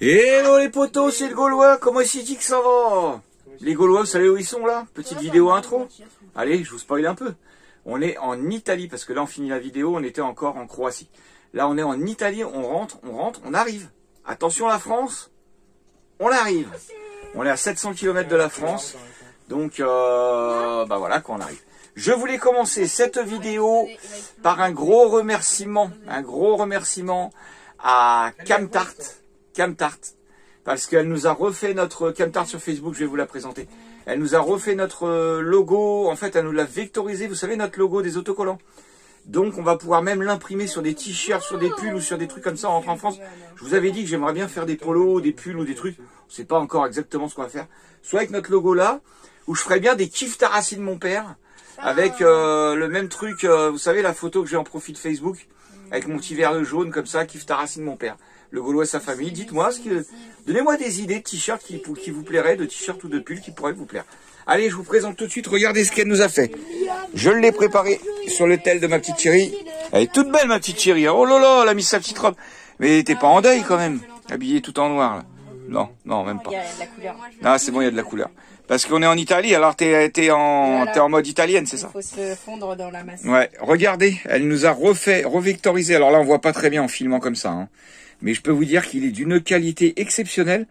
Hello les potos, c'est le Gaulois, comment est-ce que ça va? Les Gaulois, vous savez où ils sont là? Petite vidéo intro. Allez, je vous spoil un peu. On est en Italie, parce que là on finit la vidéo, on était encore en Croatie. Là on est en Italie, on rentre, on arrive. Attention la France, on arrive. On est à 700 km de la France, donc bah voilà qu'on arrive. Je voulais commencer cette vidéo par un gros remerciement à Camtart, parce qu'elle nous a refait notre Camtart sur Facebook, je vais vous la présenter. Elle nous a refait notre logo, en fait elle nous l'a vectorisé, vous savez notre logo des autocollants. Donc on va pouvoir même l'imprimer sur des t-shirts, sur des pulls ou sur des trucs comme ça en rentrant en France. Je vous avais dit que j'aimerais bien faire des polos, des pulls ou des trucs. On ne sait pas encore exactement ce qu'on va faire. Soit avec notre logo là, ou je ferais bien des kiffs Tarassi de mon père, avec le même truc, vous savez la photo que j'ai en profil Facebook, avec mon petit verre jaune comme ça, kiff Tarassi de mon père. Le Gaulois et sa famille, dites-moi, donnez-moi des idées de t-shirts qui vous plairaient, de t-shirts ou de pulls qui pourraient vous plaire. Allez, je vous présente tout de suite, regardez ce qu'elle nous a fait. Je l'ai préparé sur le tel de ma petite chérie. Elle est toute belle ma petite chérie, oh là là, elle a mis sa petite robe. Mais t'es pas en deuil quand même, habillée tout en noir là. Non, non, même pas. Il y a de la couleur. Ah, c'est bon, il y a de la couleur. Parce qu'on est en Italie, alors t'es en mode italienne, c'est ça? Il faut se fondre dans la masse. Ouais, regardez, elle nous a revectorisé. Alors là, on voit pas très bien en filmant comme ça, hein. Mais je peux vous dire qu'il est d'une qualité exceptionnelle.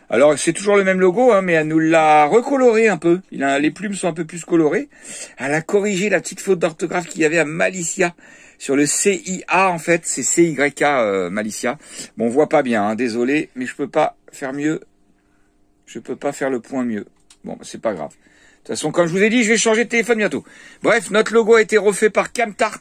Alors, c'est toujours le même logo, hein, mais elle nous l'a recoloré un peu. Les plumes sont un peu plus colorées. Elle a corrigé la petite faute d'orthographe qu'il y avait à Malicia. Sur le CIA, en fait, c'est CYK Malicia. Bon, on voit pas bien, hein, désolé, mais je peux pas faire mieux. Je peux pas faire le point mieux. Bon, c'est pas grave. De toute façon, comme je vous ai dit, je vais changer de téléphone bientôt. Bref, notre logo a été refait par Camtart.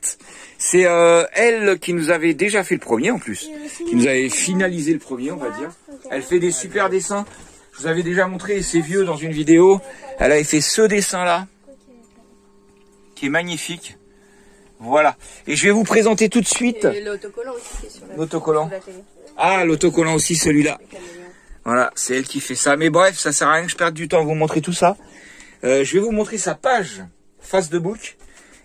C'est elle qui nous avait déjà fait le premier en plus. Qui nous avait finalisé le premier, on va dire. Elle fait des super dessins. Je vous avais déjà montré, c'est vieux dans une vidéo. Elle avait fait ce dessin-là. Qui est magnifique. Voilà. Et je vais vous présenter tout de suite. Et l'autocollant aussi qui est sur la, l'autocollant. sur la télé. Ah, l'autocollant aussi, celui-là. Voilà, c'est elle qui fait ça. Mais bref, ça sert à rien que je perde du temps à vous montrer tout ça. Je vais vous montrer sa page Facebook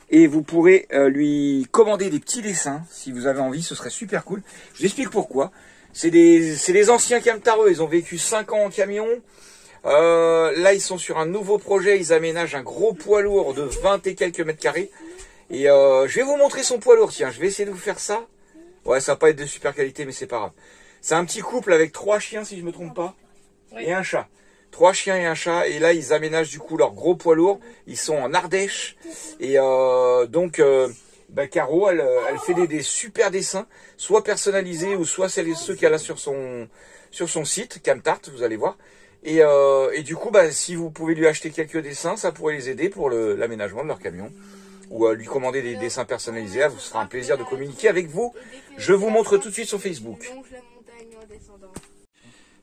et vous pourrez lui commander des petits dessins si vous avez envie, ce serait super cool. Je vous explique pourquoi. C'est des anciens camtareux, ils ont vécu 5 ans en camion. Là, ils sont sur un nouveau projet, ils aménagent un gros poids lourd de 20 et quelques mètres carrés. Et je vais vous montrer son poids lourd, tiens, je vais essayer de vous faire ça. Ouais, ça va pas être de super qualité, mais c'est pas grave. C'est un petit couple avec 3 chiens, si je me trompe pas, oui. Et un chat. 3 chiens et un chat, et là ils aménagent du coup leur gros poids lourd. Ils sont en Ardèche, et donc Caro, elle fait des super dessins, soit personnalisés ou soit ceux qu'elle a sur son site Camtart, vous allez voir. Et du coup, si vous pouvez lui acheter quelques dessins, ça pourrait les aider pour l'aménagement de leur camion. Ou lui commander des dessins personnalisés, ça vous sera un plaisir de communiquer avec vous. Je vous montre tout de suite sur Facebook.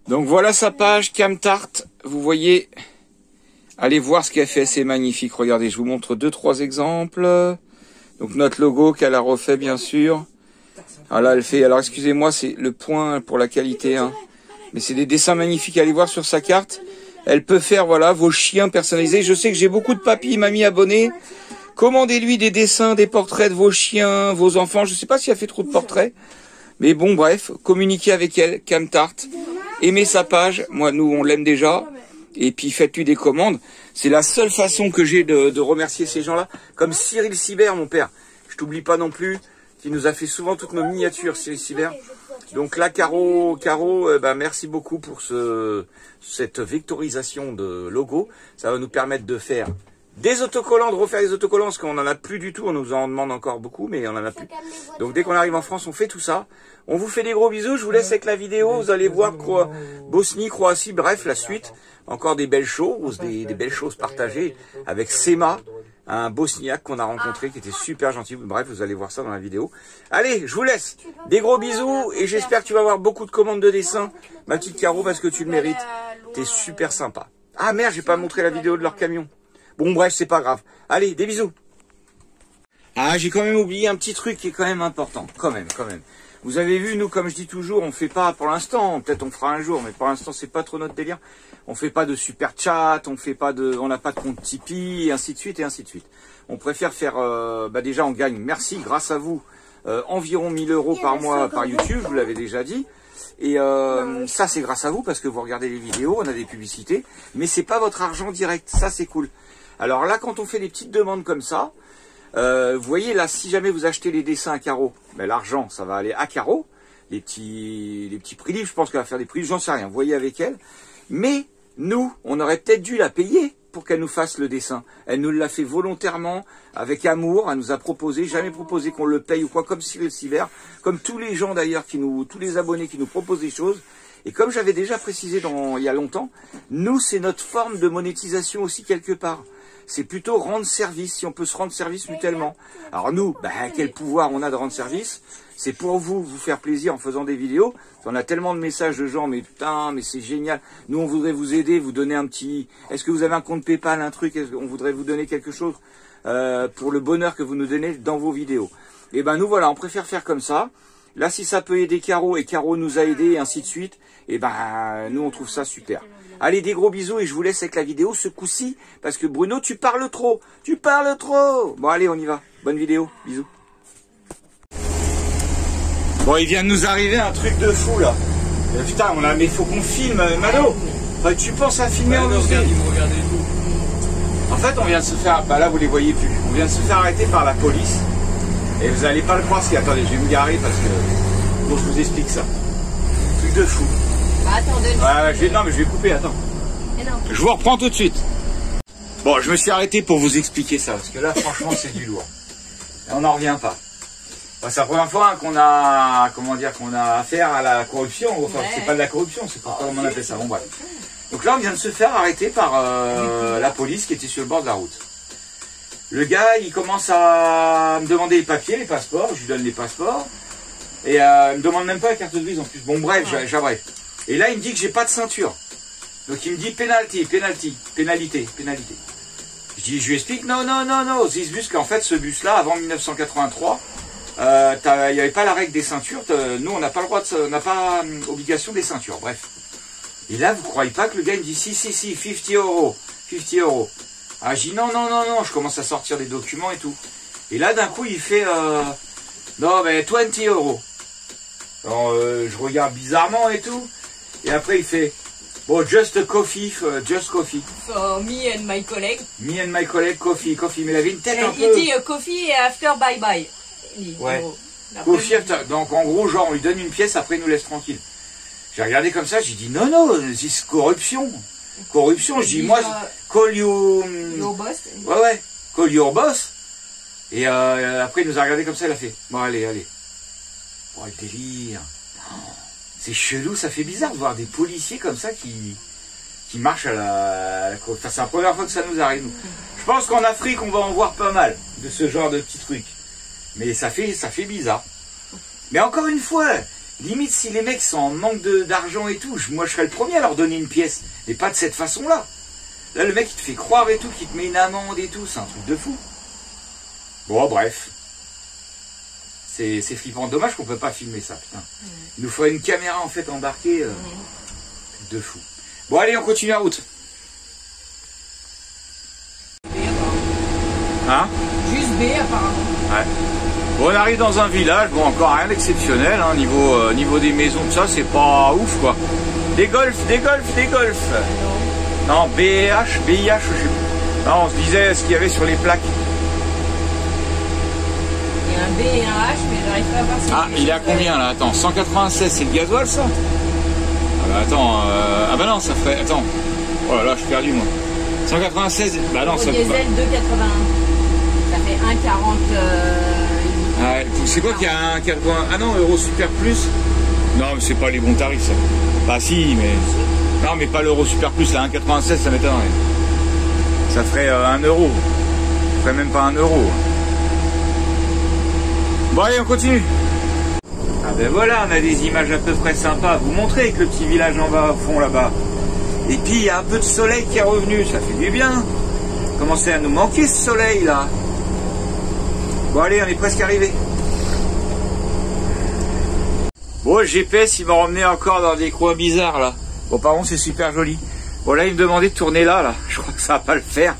Donc voilà sa page Camtart, vous voyez, allez voir ce qu'elle fait, c'est magnifique, regardez, je vous montre 2-3 exemples. Donc notre logo qu'elle a refait bien sûr. Alors là elle fait, alors excusez-moi, c'est le point pour la qualité, hein. Mais c'est des dessins magnifiques, allez voir sur sa carte. Elle peut faire, voilà, vos chiens personnalisés. Je sais que j'ai beaucoup de papis, mamies abonnés. Commandez-lui des dessins, des portraits de vos chiens, vos enfants. Je ne sais pas si elle fait trop de portraits. Mais bon, bref, communiquez avec elle, Camtart. Aimez sa page. Moi, nous, on l'aime déjà. Et puis, faites-lui des commandes. C'est la seule façon que j'ai de remercier ces gens-là. Comme Cyril Sibert, mon père. Je t'oublie pas non plus. Qui nous a fait souvent toutes nos miniatures, Cyril Sibert. Donc là, Caro, merci beaucoup pour cette vectorisation de logo. Ça va nous permettre de faire des autocollants, de refaire des autocollants, parce qu'on n'en a plus du tout, on nous en demande encore beaucoup, mais on n'en a plus. Donc dès qu'on arrive en France, on fait tout ça. On vous fait des gros bisous, je vous laisse avec la vidéo, vous allez voir Bosnie, Croatie, bref, la suite. Encore des belles choses, des belles choses partagées avec Sema, un bosniaque qu'on a rencontré, qui était super gentil. Bref, vous allez voir ça dans la vidéo. Allez, je vous laisse. Des gros bisous, et j'espère que tu vas avoir beaucoup de commandes de dessins, ma petite Caro, parce que tu le mérites. T'es super sympa. Ah merde, j'ai pas montré la vidéo de leur camion. Bon bref, c'est pas grave. Allez, des bisous. Ah, j'ai quand même oublié un petit truc qui est quand même important. Quand même. Vous avez vu, nous, comme je dis toujours, on fait pas pour l'instant. Peut-être on fera un jour, mais pour l'instant, c'est pas trop notre délire. On fait pas de super chat, on n'a pas de compte Tipeee, et ainsi de suite, et ainsi de suite. On préfère faire, déjà, on gagne, merci, grâce à vous, environ 1000 € par mois par YouTube, je vous l'avais déjà dit. Et ça, c'est grâce à vous, parce que vous regardez les vidéos, on a des publicités, mais c'est pas votre argent direct, ça c'est cool. Alors là, quand on fait des petites demandes comme ça, vous voyez là, si jamais vous achetez les dessins à carreaux, ben, l'argent, ça va aller à carreaux. Les petits prix livres, je pense qu'elle va faire des prix livres, j'en sais rien, vous voyez avec elle. Mais nous, on aurait peut-être dû la payer pour qu'elle nous fasse le dessin. Elle nous l'a fait volontairement, avec amour, elle nous a proposé, jamais proposé qu'on le paye ou quoi, comme Cyril Sivert, comme tous les gens d'ailleurs, tous les abonnés qui nous proposent des choses. Et comme j'avais déjà précisé il y a longtemps, nous, c'est notre forme de monétisation aussi quelque part. C'est plutôt rendre service, si on peut se rendre service mutuellement. Alors nous, quel pouvoir on a de rendre service? C'est pour vous faire plaisir en faisant des vidéos. On a tellement de messages de gens, mais putain, mais c'est génial. Nous, on voudrait vous aider, vous donner un petit... Est-ce que vous avez un compte PayPal, un truc? On voudrait vous donner quelque chose pour le bonheur que vous nous donnez dans vos vidéos. Et ben nous, voilà, on préfère faire comme ça. Là, si ça peut aider Caro, et Caro nous a aidés, et ainsi de suite, et ben nous, on trouve ça super. Allez, des gros bisous, et je vous laisse avec la vidéo ce coup-ci, parce que Bruno, tu parles trop. Tu parles trop. Bon, allez, on y va. Bonne vidéo. Bisous. Bon, il vient de nous arriver un truc de fou, là. Putain, mais faut qu'on filme, Mano. Enfin, tu penses à filmer en regardez vous. En fait, on vient de se faire... Bah là, vous les voyez plus. On vient de se faire arrêter par la police. Et vous allez pas le croire, attendez, je vais me garer parce que... Bon, je vous explique ça. Truc de fou. Bah, attends, non, mais je vais couper, attends. Je vous reprends tout de suite. Bon, je me suis arrêté pour vous expliquer ça, parce que là, franchement, c'est du lourd. Et on n'en revient pas. Bah, c'est la première fois qu'on a, qu'on a affaire à la corruption. Enfin, ouais. C'est pas de la corruption, c'est pas comment on appelle ça. Bon, bref. Donc là, on vient de se faire arrêter par la police qui était sur le bord de la route. Le gars, il commence à me demander les papiers, les passeports. Je lui donne les passeports. Et il me demande même pas la carte grise en plus. Bon, bref, j'abrège. Et là, il me dit que j'ai pas de ceinture. Donc il me dit pénalité. Je lui explique, non, this bus, qu'en fait, ce bus-là, avant 1983, il n'y avait pas la règle des ceintures. Nous, on n'a pas le droit on n'a pas obligation des ceintures. Bref. Et là, vous croyez pas que le gars me dit, si, 50 euros. 50 euros. Ah, je dis, non, je commence à sortir des documents et tout. Et là, d'un coup, il fait, non, mais 20 euros. Alors, je regarde bizarrement et tout. Et après, il fait, bon, just coffee. For me and my colleague. Me and my colleague, coffee. Mais il avait une tête un peu... Il dit coffee after bye. Ouais. Coffee after. Donc, en gros, genre, on lui donne une pièce, après, il nous laisse tranquille. J'ai regardé comme ça, j'ai dit, non, c'est corruption. Je dis, moi, call your boss. Ouais, call your boss. Et après, il nous a regardé comme ça, il a fait, bon, allez. Oh, le délire. C'est chelou, ça fait bizarre de voir des policiers comme ça qui marchent à la enfin, c'est la première fois que ça nous arrive. Je pense qu'en Afrique, on va en voir pas mal de ce genre de petits trucs. Mais ça fait bizarre. Mais encore une fois, limite si les mecs sont en manque d'argent et tout, moi je serais le premier à leur donner une pièce. Mais pas de cette façon-là. Là, le mec, il te fait croire et tout, qu'il te met une amende et tout, c'est un truc de fou. Bon, bref. C'est flippant. Dommage qu'on peut pas filmer ça, putain. Il nous faudrait une caméra, en fait, embarquée. De fou. Bon, allez, on continue la route. Hein? Juste B, apparemment. Ouais. Bon, on arrive dans un village, bon, encore rien d'exceptionnel, hein, niveau des maisons, tout ça, c'est pas ouf, quoi. Des golfs. Non, BIH, je sais pas. Non, on se disait ce qu'il y avait sur les plaques. Il y a un B et un H, mais j'arrive pas à voir si... Ah, il est à combien, là? Attends, 196, c'est le gasoil, ça? Ah bah attends, ah bah non, ça ferait... Attends. Oh là là, je suis perdu, moi. 196, bah non, ça... Diesel 2,81. Ça fait 1,40... Ouais, c'est quoi qu'il y a un 80... Ah non, Euro Super Plus? Non, mais c'est pas les bons tarifs, ça. Bah si, mais... Non, mais pas l'Euro Super Plus, là, 1,96, ça m'étonnerait. Ça ferait 1 euro. Ça ferait même pas 1 euro. Bon, allez, on continue. Ah ben voilà, on a des images à peu près sympas à vous montrer avec le petit village en bas, au fond, là-bas. Et puis, il y a un peu de soleil qui est revenu, ça fait du bien. Commençait à nous manquer, ce soleil, là. Bon, allez, on est presque arrivé. Bon, le GPS, il m'a ramené encore dans des coins bizarres, là. Bon, par contre, c'est super joli. Bon, là, il me demandait de tourner là. Je crois que ça va pas le faire.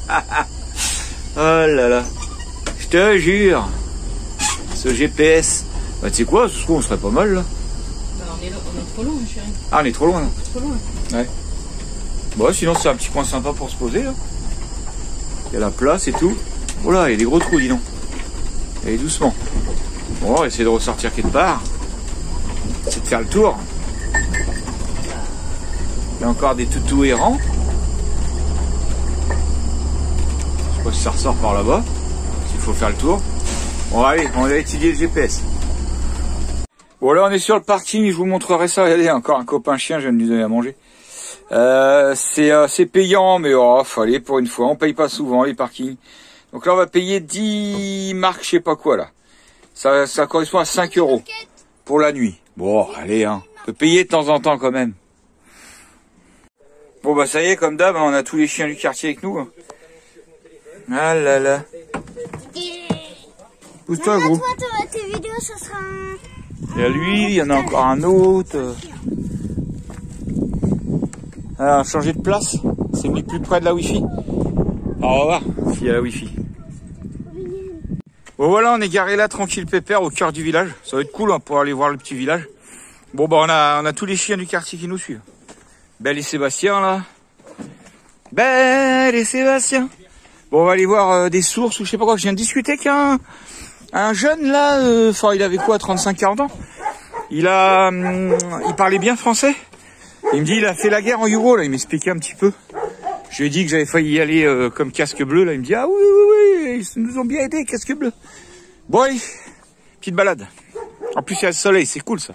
Oh là là. Je te jure. Ce GPS. Bah, tu sais quoi, ce coup, on serait pas mal, là. Bah, on trop loin, chérie. Ah, on est trop loin là. Trop loin. Ouais. Bon, sinon c'est un petit coin sympa pour se poser là. Il y a la place et tout. Oh là, il y a des gros trous, dis donc. Allez doucement. Bon, on va essayer de ressortir quelque part. C'est de faire le tour. Il y a encore des toutous errants. Je sais pas si ça ressort par là-bas. S'il faut faire le tour. Bon allez, on va étudier le GPS. Bon là on est sur le parking, je vous montrerai ça. Regardez, encore un copain chien, je viens de lui donner à manger. C'est payant, mais oh, fallait pour une fois, on paye pas souvent les parkings. Donc là on va payer 10 marques, je sais pas quoi là. Ça correspond à 5 € pour la nuit. Bon, allez, hein. On peut payer de temps en temps quand même. Bon bah ça y est, comme d'hab, on a tous les chiens du quartier avec nous. Ah là là. Pousse-toi gros. Toi, tes vidéos, ça sera un... Il y a lui, il y en a encore un autre. Ah, changer de place. C'est mis plus près de la Wi-Fi. Alors, on va voir s'il y a la Wi-Fi. Bon voilà, on est garé là, tranquille pépère, au cœur du village. Ça va être cool hein, pour aller voir le petit village. Bon bah on a tous les chiens du quartier qui nous suivent. Belle et Sébastien là. Belle et Sébastien. Bon on va aller voir des sources ou je sais pas quoi. Je viens de discuter avec un jeune là, enfin il avait quoi, 35-40 ans. Il parlait bien français. Il me dit il a fait la guerre en Euro là, il m'expliquait un petit peu. Je lui ai dit que j'avais failli y aller comme casque bleu là, il me dit ah oui, ils nous ont bien aidé casque bleu. Bon allez, petite balade. En plus il y a le soleil, c'est cool ça.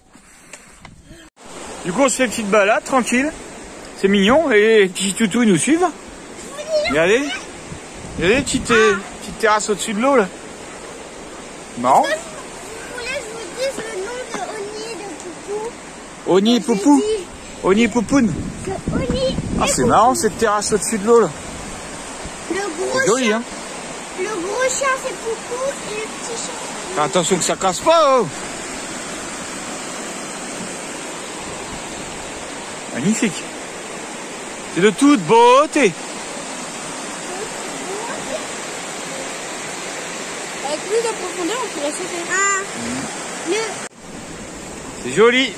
Du coup on se fait une petite balade tranquille. C'est mignon et les petits toutous ils nous suivent. Regardez. Regardez, petite terrasse au-dessus de l'eau là. Marrant. Vous voulez que je vous dise le nom de Oni et de Poupou? Oni et Poupou. Oni et Poupoune. Ah c'est marrant cette terrasse au-dessus de l'eau là. Le gros Joli chien. hein. Le gros chien c'est Poupou et le petit chien. Fais attention que ça casse pas. Oh. Magnifique. C'est de toute beauté. Avec plus de profondeur, on pourrait sauter. C'est joli.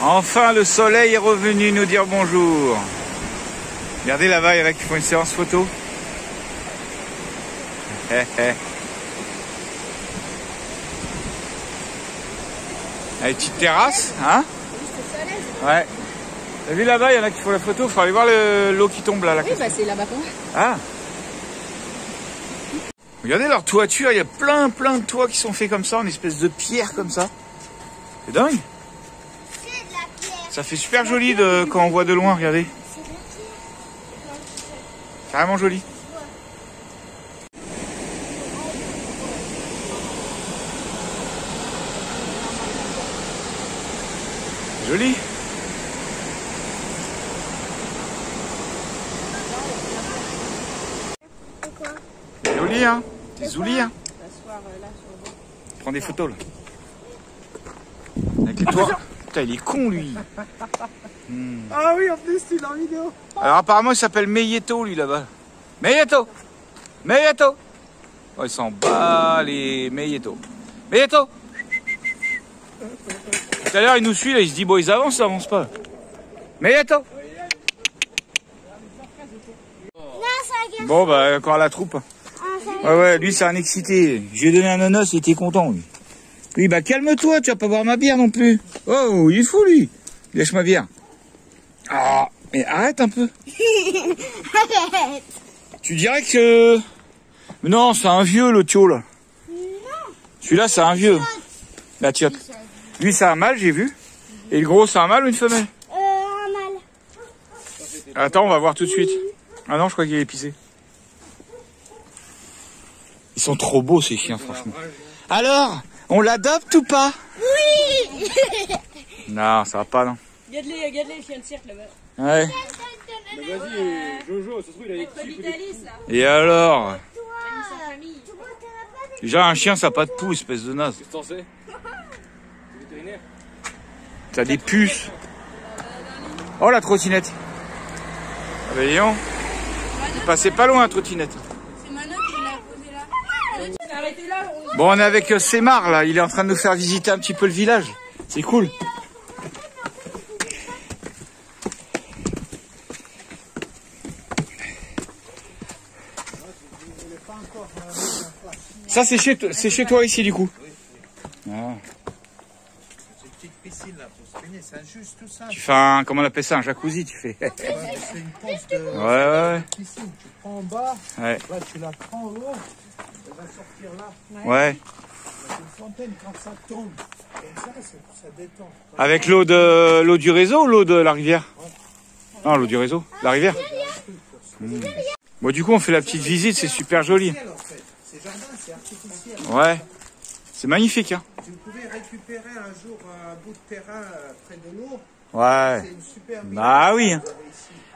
Enfin, le soleil est revenu nous dire bonjour. Regardez là-bas, il y en a qui font une séance photo. Allez, petite terrasse, hein? Ouais. T'as vu là-bas, il y en a qui font la photo. Faut aller voir l'eau qui tombe là. Oui, bah c'est là-bas qu'on va. Ah. Regardez leur toiture, il y a plein de toits qui sont faits comme ça, en espèce de pierre comme ça. C'est dingue. Ça fait super joli quand on voit de loin, regardez. Carrément joli. Joli. Joli, hein. Des zoulis, hein. Prends des photos, là. Avec les toits. Putain, il est con, lui. Ah oui, en plus, tu l'as en vidéo. Alors, apparemment, il s'appelle Meyeto, lui, là-bas. Meyeto. Meyeto. Oh, il s'en bat, les Meyeto. Meyeto. Tout à l'heure, il nous suit, là. Il se dit, bon, ils avancent, ça avance pas. Meyeto. Bon, bah, encore la troupe. Ouais, lui, c'est un excité. J'ai donné un ananas, il était content, lui. Oui, bah, calme-toi, tu vas pas boire ma bière non plus. Oh, il est fou, lui. Lâche ma bière. Ah, mais arrête un peu. Arrête. Tu dirais que... Non, c'est un vieux, le Thio, là. Celui-là, c'est un vieux. La tiote. Lui, c'est un mâle, j'ai vu. Et le gros, c'est un mâle ou une femelle? Un mâle. Attends, on va voir tout de suite. Ah non, je crois qu'il est pissé. Ils sont trop beaux, ces chiens, franchement. Alors, on l'adopte ou pas? Oui. Non, ça va pas, non. Regarde-les, les chiens de cirque là-bas. Ouais. Vas-y, Jojo, ça se trouve, il a des petits. Vitalis là. Et alors? Sa famille. Déjà, un chien, ça n'a pas de pouls, espèce de naze. Qu'est-ce que t'en sais? Vétérinaire. T'as des puces. Oh, la trottinette. Ah, bah, dis donc. Il passait pas loin, la trottinette. C'est Manon qui l'a posé là. Bon, on est avec Semar là, il est en train de nous faire visiter un petit peu le village. C'est cool. Ça c'est chez toi ici du coup. Ah. C'est une petite piscine là pour se baigner, c'est juste tout ça. Tu fais un, comment on appelle ça, un jacuzzi tu fais. C'est une pompe de Ouais. piscine, tu prends en bas, Ouais. là tu la prends l'eau, elle va sortir là. Ouais. C'est une fontaine quand ça tombe, comme ça détend. Avec l'eau du réseau ou l'eau de la rivière? Non, l'eau du réseau, la rivière. Bon, du coup, on fait la petite visite, c'est super joli. En fait. C'est jardin, c'est artificiel. Ouais, c'est magnifique. Hein. Tu pouvais récupérer un jour un bout de terrain près de l'eau. Ouais. C'est une super Bah oui.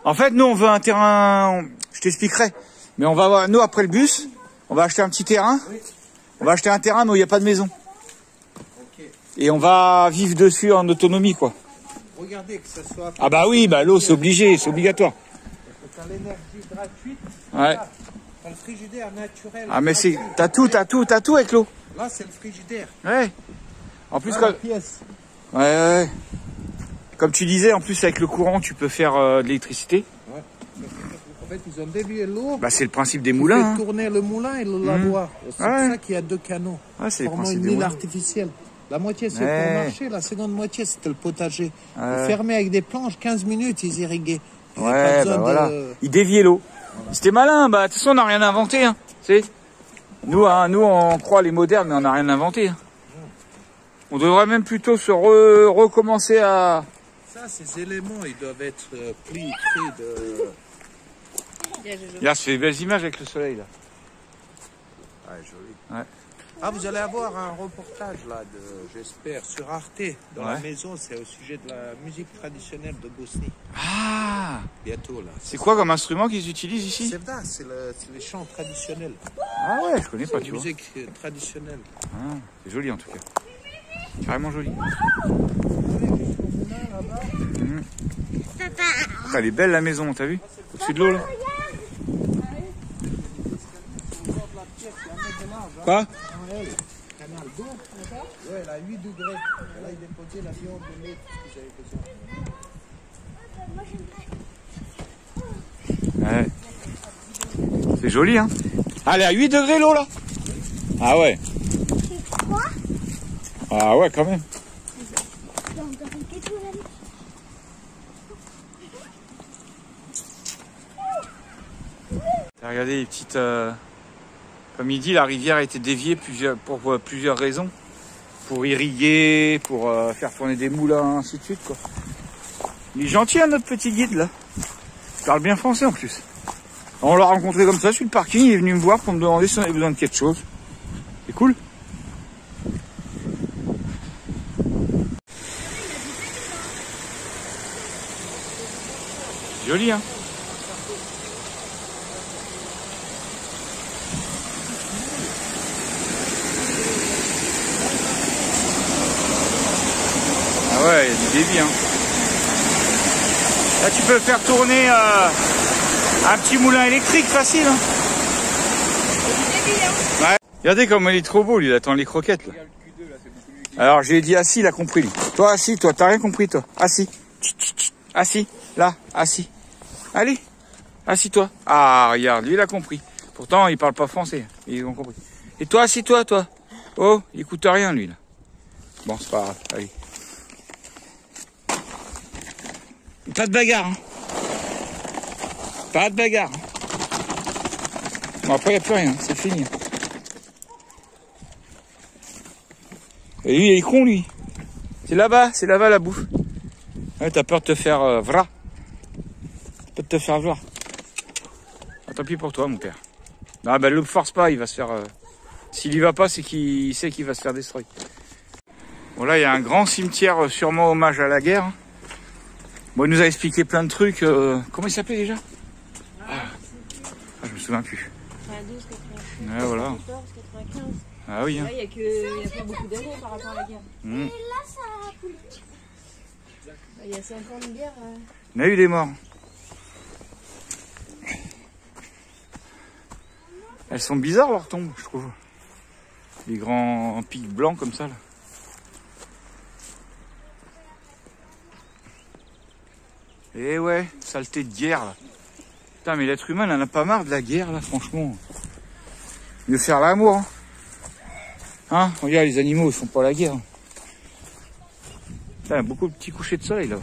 En fait, nous, on veut un terrain. Je t'expliquerai. Mais on va, nous, après le bus, on va acheter un petit terrain. Oui. On va acheter un terrain, mais où il n'y a pas de maison. Ok. Et on va vivre dessus en autonomie, quoi. Regardez que ça soit. Ah bah oui, bah l'eau, c'est obligé, c'est obligatoire. T'as l'énergie gratuite. Ouais. T'as le frigidaire naturel. Ah mais c'est, gratuit. t'as tout avec l'eau. Là, c'est le frigidaire. Ouais. En plus, Là, comme, la pièce. ouais. Comme tu disais, en plus avec le courant, tu peux faire de l'électricité. Ouais. En fait, ils ont dévié l'eau. Bah c'est le principe des Ils moulins. font Hein. tourner le moulin et le lavoir. C'est Ouais. pour ça qu'il y a 2 canaux. Ouais, c'est le Formant principe une des île moulins. artificielle. La moitié, c'est Ouais. pour marcher. La seconde moitié, c'était le potager. Ouais. Ils fermaient avec des planches. 15 minutes, ils irriguaient. Ils avaient pas Ouais, besoin bah voilà. de- Il déviait l'eau. C'était malin, bah de toute façon on n'a rien inventé. Hein. Tu sais, nous on croit les modernes, mais on n'a rien inventé. Hein. On devrait même plutôt se recommencer à... Ça, ces éléments, ils doivent être pris de... Là, c'est des belles images avec le soleil là. Ouais, joli. Ouais. Ah, vous allez avoir un reportage là, j'espère, sur Arte. Dans la Ouais. maison, c'est au sujet de la musique traditionnelle de Bosnie. Ah, Bientôt là. c'est quoi comme instrument qu'ils utilisent ici? Sevda, c'est les chants traditionnels. Ah ouais, je connais pas, La tu vois. musique traditionnelle. Ah, c'est joli en tout cas. Carrément joli. Papa. Ah, elle est belle la maison, t'as vu? Au-dessus de l'eau là. Quoi? Canal d'eau. Ouais, elle a 8 degrés. Là, il déposait la viande de lait, tout ce qu'ils avaient besoin. Ouais. C'est joli, hein? Ah, elle est à 8 degrés l'eau là? Ah ouais. Ah ouais, quand même. T'as regardé les petites... Comme il dit, la rivière a été déviée pour plusieurs raisons. Pour irriguer, pour faire tourner des moulins, ainsi de suite, quoi. Il est gentil, hein, notre petit guide, là. Il parle bien français, en plus. On l'a rencontré comme ça sur le parking, il est venu me voir pour me demander si on avait besoin de quelque chose. C'est cool. Joli, hein. Ah ouais, il y a du débit, hein. Là, tu peux faire tourner un petit moulin électrique facile. Hein. Ouais. Regardez comme il est trop beau, lui, il attend les croquettes. Là. Alors, j'ai dit assis, il a compris, lui. Toi, assis, toi, t'as rien compris, toi. Assis. Assis. Là, assis. Allez, assis-toi. Ah, regarde, lui, il a compris. Pourtant, il parle pas français. Ils ont compris. Et toi, assis-toi, toi. Oh, il écoute rien, lui, là. Bon, c'est pas grave. Allez. Pas de bagarre, hein. Pas de bagarre. Bon, après, il n'y a plus rien, c'est fini. Et lui, il est con, lui. C'est là-bas la bouffe. Ouais, t'as peur de te faire vra. T'as peur de te faire voir. Ah, tant pis pour toi, mon père. Non, ben, le force pas, il va se faire... S'il y va pas, c'est qu'il sait qu'il va se faire destroyer. Bon, là, il y a un grand cimetière, sûrement hommage à la guerre. Bon, il nous a expliqué plein de trucs. Comment il s'appelait déjà? Je me souviens plus. 92, 93, Ouais, voilà. 14, 95. Ah oui. Hein. Là, il y a pas beaucoup d'années par rapport à la guerre. Mmh. Il y a 5 ans de guerre. On a eu des morts. Elles sont bizarres leurs tombes, je trouve. Les grands pics blancs comme ça là. Et ouais, saleté de guerre là. Putain mais l'être humain il en a pas marre de la guerre là franchement. Mieux faire l'amour hein. Hein, regarde les animaux ils font pas la guerre. Putain, il y a beaucoup de petits couchers de soleil là.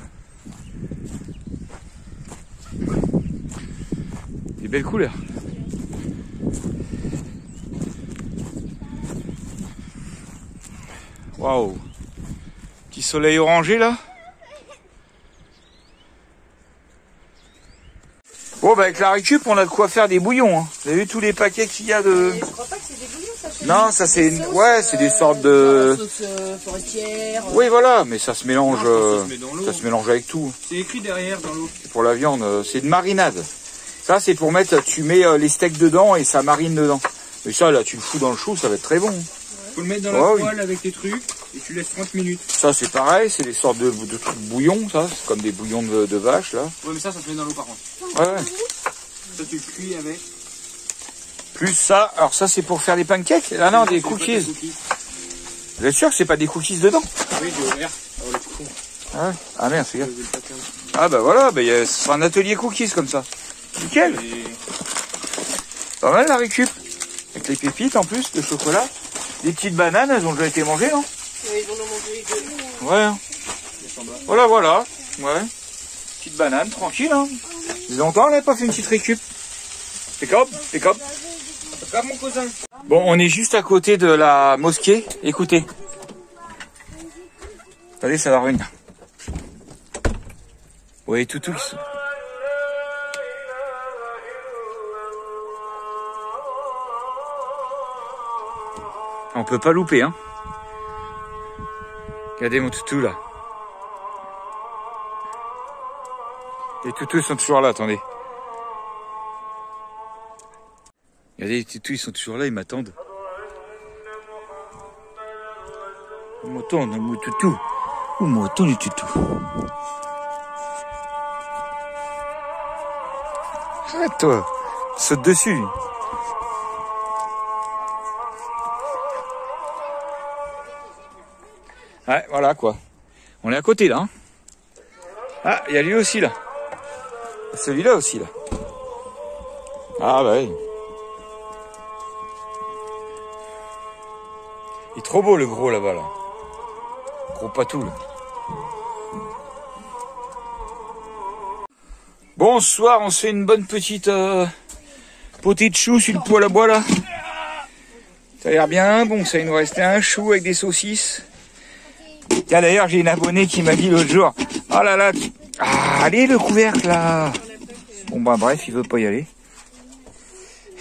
Des belles couleurs. Waouh. Petit soleil orangé là. Bon bah avec la récup on a de quoi faire des bouillons. Hein. Vous avez vu tous les paquets qu'il y a de... Je crois pas que c'est des bouillons, ça. Non, ça c'est ouais, c'est des sortes de... Sauce forestière. Oui voilà, mais ça se mélange, Ça se mélange avec tout. C'est écrit derrière dans l'eau. Pour la viande, c'est une marinade. Ça c'est pour mettre, tu mets les steaks dedans et ça marine dedans. Mais ça là tu le fous dans le chou, ça va être très bon. Faut le mettre dans la poêle avec tes trucs et tu laisses 30 minutes. Ça c'est pareil, c'est des sortes de trucs bouillons, ça, c'est comme des bouillons de vache là. Ouais mais ça se met dans l'eau par contre. Ouais. Ça tu le cuis avec. Plus ça, alors ça c'est pour faire des pancakes. Ah non, des cookies. Vous êtes sûr que c'est pas des cookies dedans? Oui, j'ai ouvert. Oh le con. Ah, ouais. Ah merde, c'est gars. Ah bah voilà, bah, ce sera un atelier cookies comme ça. Nickel. Pas mal la récup. Avec les pépites en plus, de chocolat. Des petites bananes, elles ont déjà été mangées, non? Oui, ils en ont mangé deux. Ouais. Voilà, voilà. Ouais. Petite banane, tranquille, hein. Dis longtemps, on n'a pas fait une petite récup. C'est comme. Comme mon cousin. Bon, on est juste à côté de la mosquée. Écoutez. Attendez, ça va revenir. Ouais, tout. On peut pas louper, hein. Regardez mon toutou là. Les toutous sont toujours là, attendez. Regardez, les toutous ils sont toujours là, ils m'attendent. Ils m'attendent, mon toutou. Où m'attendent les toutous? Arrête-toi, saute dessus. Ouais, voilà quoi. On est à côté là. Hein. Ah, il y a lui aussi là. Celui-là aussi là. Ah bah oui. Il est trop beau le gros là-bas là. Gros patou là. Bon, ce soir on se fait une bonne petite potée de chou sur le poêle à bois là. Ça a l'air bien bon, ça il nous restait un chou avec des saucisses. Tiens, d'ailleurs, j'ai une abonnée qui m'a dit l'autre jour, oh là là, allez le couvercle là. Bon bah bref, il veut pas y aller.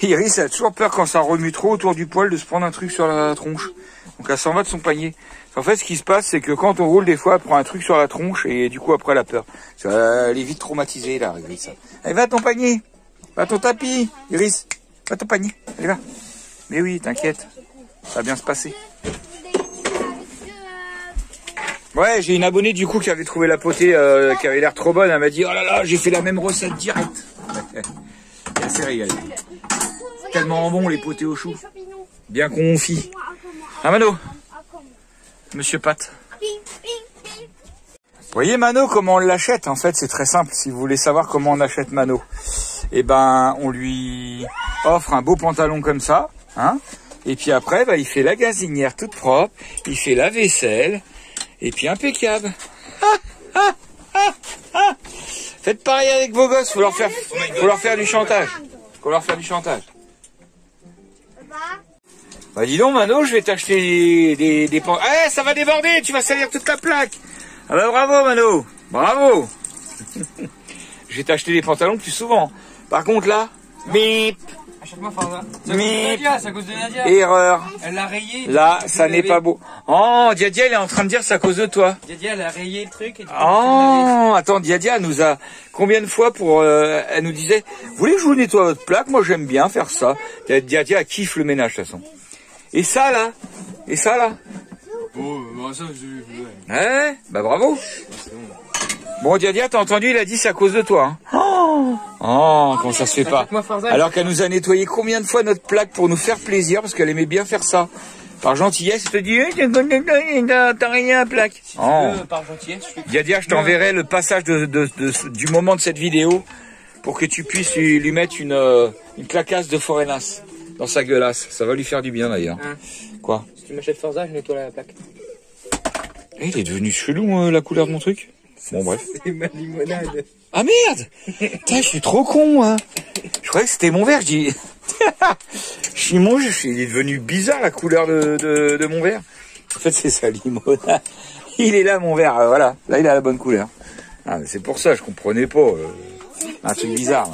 Iris a toujours peur quand ça remue trop autour du poêle de se prendre un truc sur la tronche. Donc elle s'en va de son panier. En fait, ce qui se passe, c'est que quand on roule des fois, elle prend un truc sur la tronche et du coup après elle a peur. Elle est vite traumatisée là, Iris. Allez, va à ton panier, va à ton tapis, Iris, va à ton panier, allez va. Mais oui, t'inquiète, ça va bien se passer. Ouais, j'ai une abonnée du coup qui avait trouvé la potée qui avait l'air trop bonne. Elle m'a dit, oh là là, j'ai fait la même recette directe. Elle s'est régalée. Tellement bon les potées au chou. Bien confit. Ah Mano, Monsieur Pat. Vous voyez Mano comment on l'achète? En fait c'est très simple. Si vous voulez savoir comment on achète Mano, eh ben on lui offre un beau pantalon comme ça, hein. Et puis après, bah, il fait la gazinière toute propre, il fait la vaisselle. Et puis impeccable. Faites pareil avec vos gosses, faut leur faire du chantage. Faut leur faire du chantage. Bah dis donc Mano, je vais t'acheter des pantalons. Eh, ça va déborder, tu vas salir toute la plaque. Ah bah bravo Mano, bravo. Je vais t'acheter des pantalons plus souvent. Par contre là, bip. À chaque fois, Farza. C'est à cause de Nadia. Erreur. Elle l'a rayé. Là, ça n'est pas beau. Oh, Diadia, elle est en train de dire c'est à cause de toi. Diadia, elle a rayé le truc. Et Oh, attends, Diadia nous a combien de fois pour... elle nous disait, vous voulez que je vous nettoie votre plaque? Moi, j'aime bien faire ça. Diadia, elle kiffe le ménage, de toute façon. Et ça, là? Oh, bah ça, je... Ouais, bah bravo. Bon, Diadia, t'as entendu, il a dit c'est à cause de toi. Hein. Oh, comment ça se fait pas? Alors qu'elle nous a nettoyé combien de fois notre plaque pour nous faire plaisir, parce qu'elle aimait bien faire ça. Par gentillesse, il te dit, t'as rien à plaque. Si Oh. tu veux, par gentillesse, Diadia, je t'enverrai le passage du moment de cette vidéo pour que tu puisses lui mettre une clacasse de Forenas dans sa gueulasse. Ça va lui faire du bien d'ailleurs. Hein. Quoi? Si tu m'achètes Forza, je nettoie la plaque. Eh, il est devenu chelou la couleur de mon truc. Bon bref. C'est ma limonade. Ah merde! Putain, je suis trop con, hein. Je croyais que c'était mon verre, je dis. Il est devenu bizarre la couleur de mon verre. En fait, c'est sa limonade. Il est là, mon verre, voilà. Là, il a la bonne couleur. Ah, c'est pour ça, je comprenais pas. Un truc bizarre.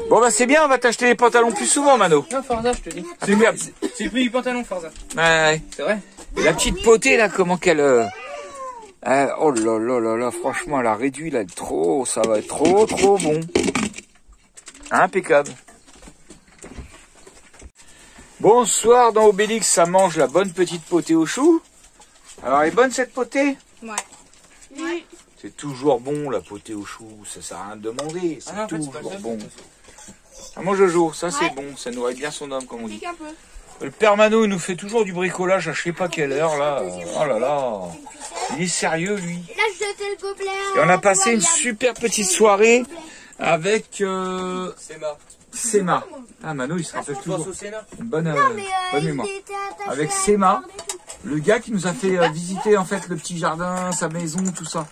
Bon, bah, c'est bien, on va t'acheter les pantalons plus souvent, Mano. Non, Forza, je te dis. C'est merde. C'est le prix du pantalon, Forza. Ouais. C'est vrai? Et la petite potée, là, comment qu'elle... oh là là là là, franchement, elle a réduit, là, trop, ça va être trop bon. Impeccable. Bonsoir, dans Obélix, ça mange la bonne petite potée au chou. Alors, elle est bonne, cette potée? Ouais. Oui. C'est toujours bon, la potée au chou, ça sert à rien de demander, c'est Ah non, en fait, c'est toujours pas ça. bon. Ah, moi, Jojo, ça c'est bon, ça nourrit bien son homme, comme on dit. Pique un peu. Le père Mano, il nous fait toujours du bricolage à je sais pas quelle heure, là. Oh là là. Il est sérieux, lui. Là, je jetais le gobelet. Et on a passé une super petite soirée avec Séma. Sema. Ah, Mano, il se rappelle Je pense toujours. au Sénat. Une bonne Il mémoire. était attaché Avec à une Sema, corde et tout. le gars qui nous a fait visiter en fait le petit jardin, sa maison, tout ça.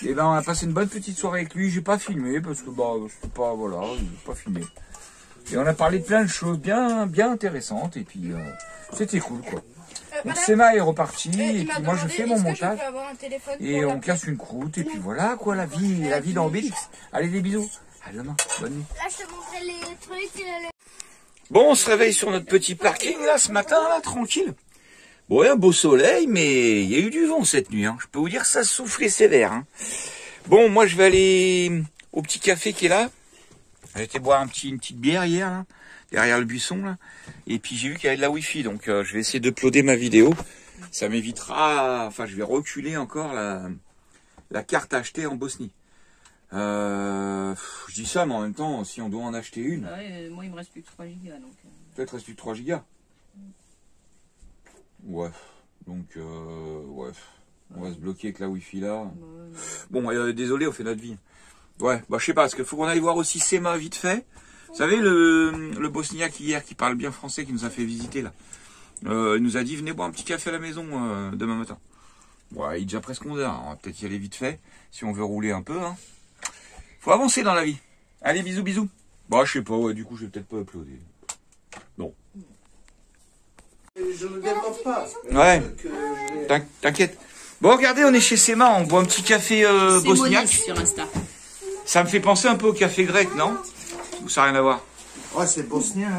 Et ben on a passé une bonne petite soirée avec lui. J'ai pas filmé parce que bah c'est pas voilà, j'ai pas filmé. Et on a parlé de plein de choses bien intéressantes et puis c'était cool quoi. Donc Sema est reparti et puis moi je fais mon montage et on casse une croûte et puis voilà quoi la vie dans Obélix. Allez des bisous. À demain. Bonne nuit. Là, je te montrais les trucs. Bon, on se réveille sur notre petit parking là ce matin là tranquille. Bon, un beau soleil, mais il y a eu du vent cette nuit. Hein. Je peux vous dire, ça soufflait sévère. Hein. Bon, moi, je vais aller au petit café qui est là. J'ai été boire une petite bière hier, là, derrière le buisson. Là. Et puis, j'ai vu qu'il y avait de la Wi-Fi. Donc, je vais essayer d'uploader ma vidéo. Ça m'évitera... Enfin, je vais reculer encore la carte achetée en Bosnie. Je dis ça, mais en même temps, si on doit en acheter une... Ah ouais, moi, il me reste plus que 3 gigas. Donc... Peut-être reste plus que 3 gigas. Ouais, donc ouais, on va se bloquer avec la Wi-Fi là. Bon, désolé, on fait notre vie. Ouais, bah je sais pas, parce qu'il faut qu'on aille voir aussi Sema vite fait. Vous savez, le Bosniaque hier qui parle bien français, qui nous a fait visiter là. Il nous a dit, venez boire un petit café à la maison demain matin. Ouais, il est déjà presque 11h, hein. On va peut-être y aller vite fait, si on veut rouler un peu. Hein. Faut avancer dans la vie. Allez, bisous, bisous. Bah je sais pas, ouais, du coup je vais peut-être pas uploader. Non. Je ne développe pas. Ouais, t'inquiète. Bon, regardez, on est chez Sema, on boit un petit café bosniaque. sur Insta. Ça me fait penser un peu au café grec, non? Ou ça n'a rien à voir? Ouais, c'est bosnien.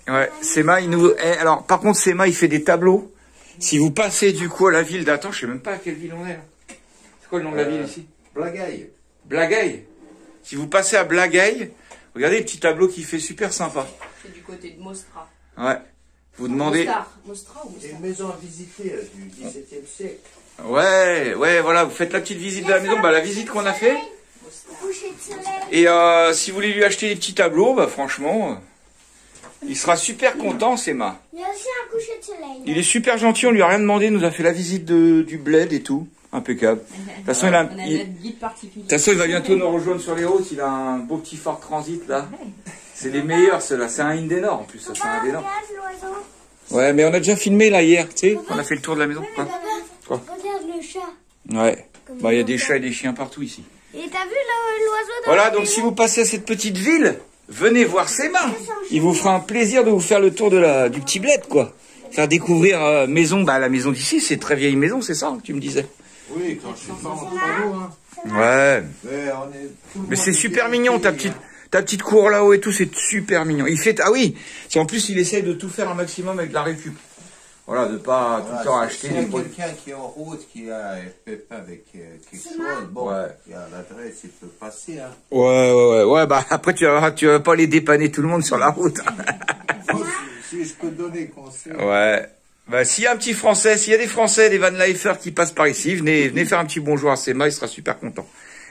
Hein. Ouais, Sema, il nous... alors, par contre, Sema, il fait des tableaux. Si vous passez, du coup, à la ville d'Attends, je sais même pas à quelle ville on est, là. C'est quoi le nom de la ville, ici? Blagaï. Blagaï. Si vous passez à Blagaï, regardez les petits tableaux qu'il fait, super sympa. C'est du côté de Mostra. Ouais. Vous demandez... Mostra ou C'est Mostra? une maison à visiter du XVIIe siècle. Ouais, voilà, vous faites la petite visite de la maison, bah la visite qu'on a fait. Coucher de soleil. Et si vous voulez lui acheter des petits tableaux, bah franchement, il sera super content, Sema. Il y a aussi un coucher de soleil. Il est super gentil, on lui a rien demandé, il nous a fait la visite du bled et tout. Impeccable. De toute façon, On a notre guide particulier. de toute façon, il va bientôt nous rejoindre sur les routes, il a un beau petit Ford Transit là. C'est les meilleurs ceux-là, c'est un Indenor en plus, ça c'est un Indenor. Regarde l'oiseau. Ouais, mais on a déjà filmé là hier, tu sais, on a fait le tour de la maison. Hein. Quoi? Regarde le chat. Ouais, bah il y a des chats et des chiens partout ici. Et t'as vu l'oiseau dans Voilà, la donc maison? si vous passez à cette petite ville, venez voir Sema. Il vous fera un plaisir de vous faire le tour du petit bled, quoi. Faire découvrir maison, bah la maison d'ici, c'est très vieille maison, c'est ça que tu me disais. Oui, quand je suis pas en travaux, hein. Ouais. Mais on est tout le Mais monde c'est est super bien mignon, ta accueilli, petite cour là-haut et tout, c'est super mignon. Il fait, ah oui, c'est en plus il essaye de tout faire un maximum avec la récup. Voilà, de pas tout le temps acheter S'il y des a produits. quelqu'un qui est en route, qui a un pépin avec quelque chose, bon, Ouais. il y a l'adresse, il peut passer, hein. Ouais, bah après tu vas pas les dépanner tout le monde sur la route. Moi, si je peux donner conseil. Ouais. Bah s'il y a un petit Français, s'il y a des Français, des Van Leifer qui passent par ici, venez faire un petit bonjour à Sema, il sera super content.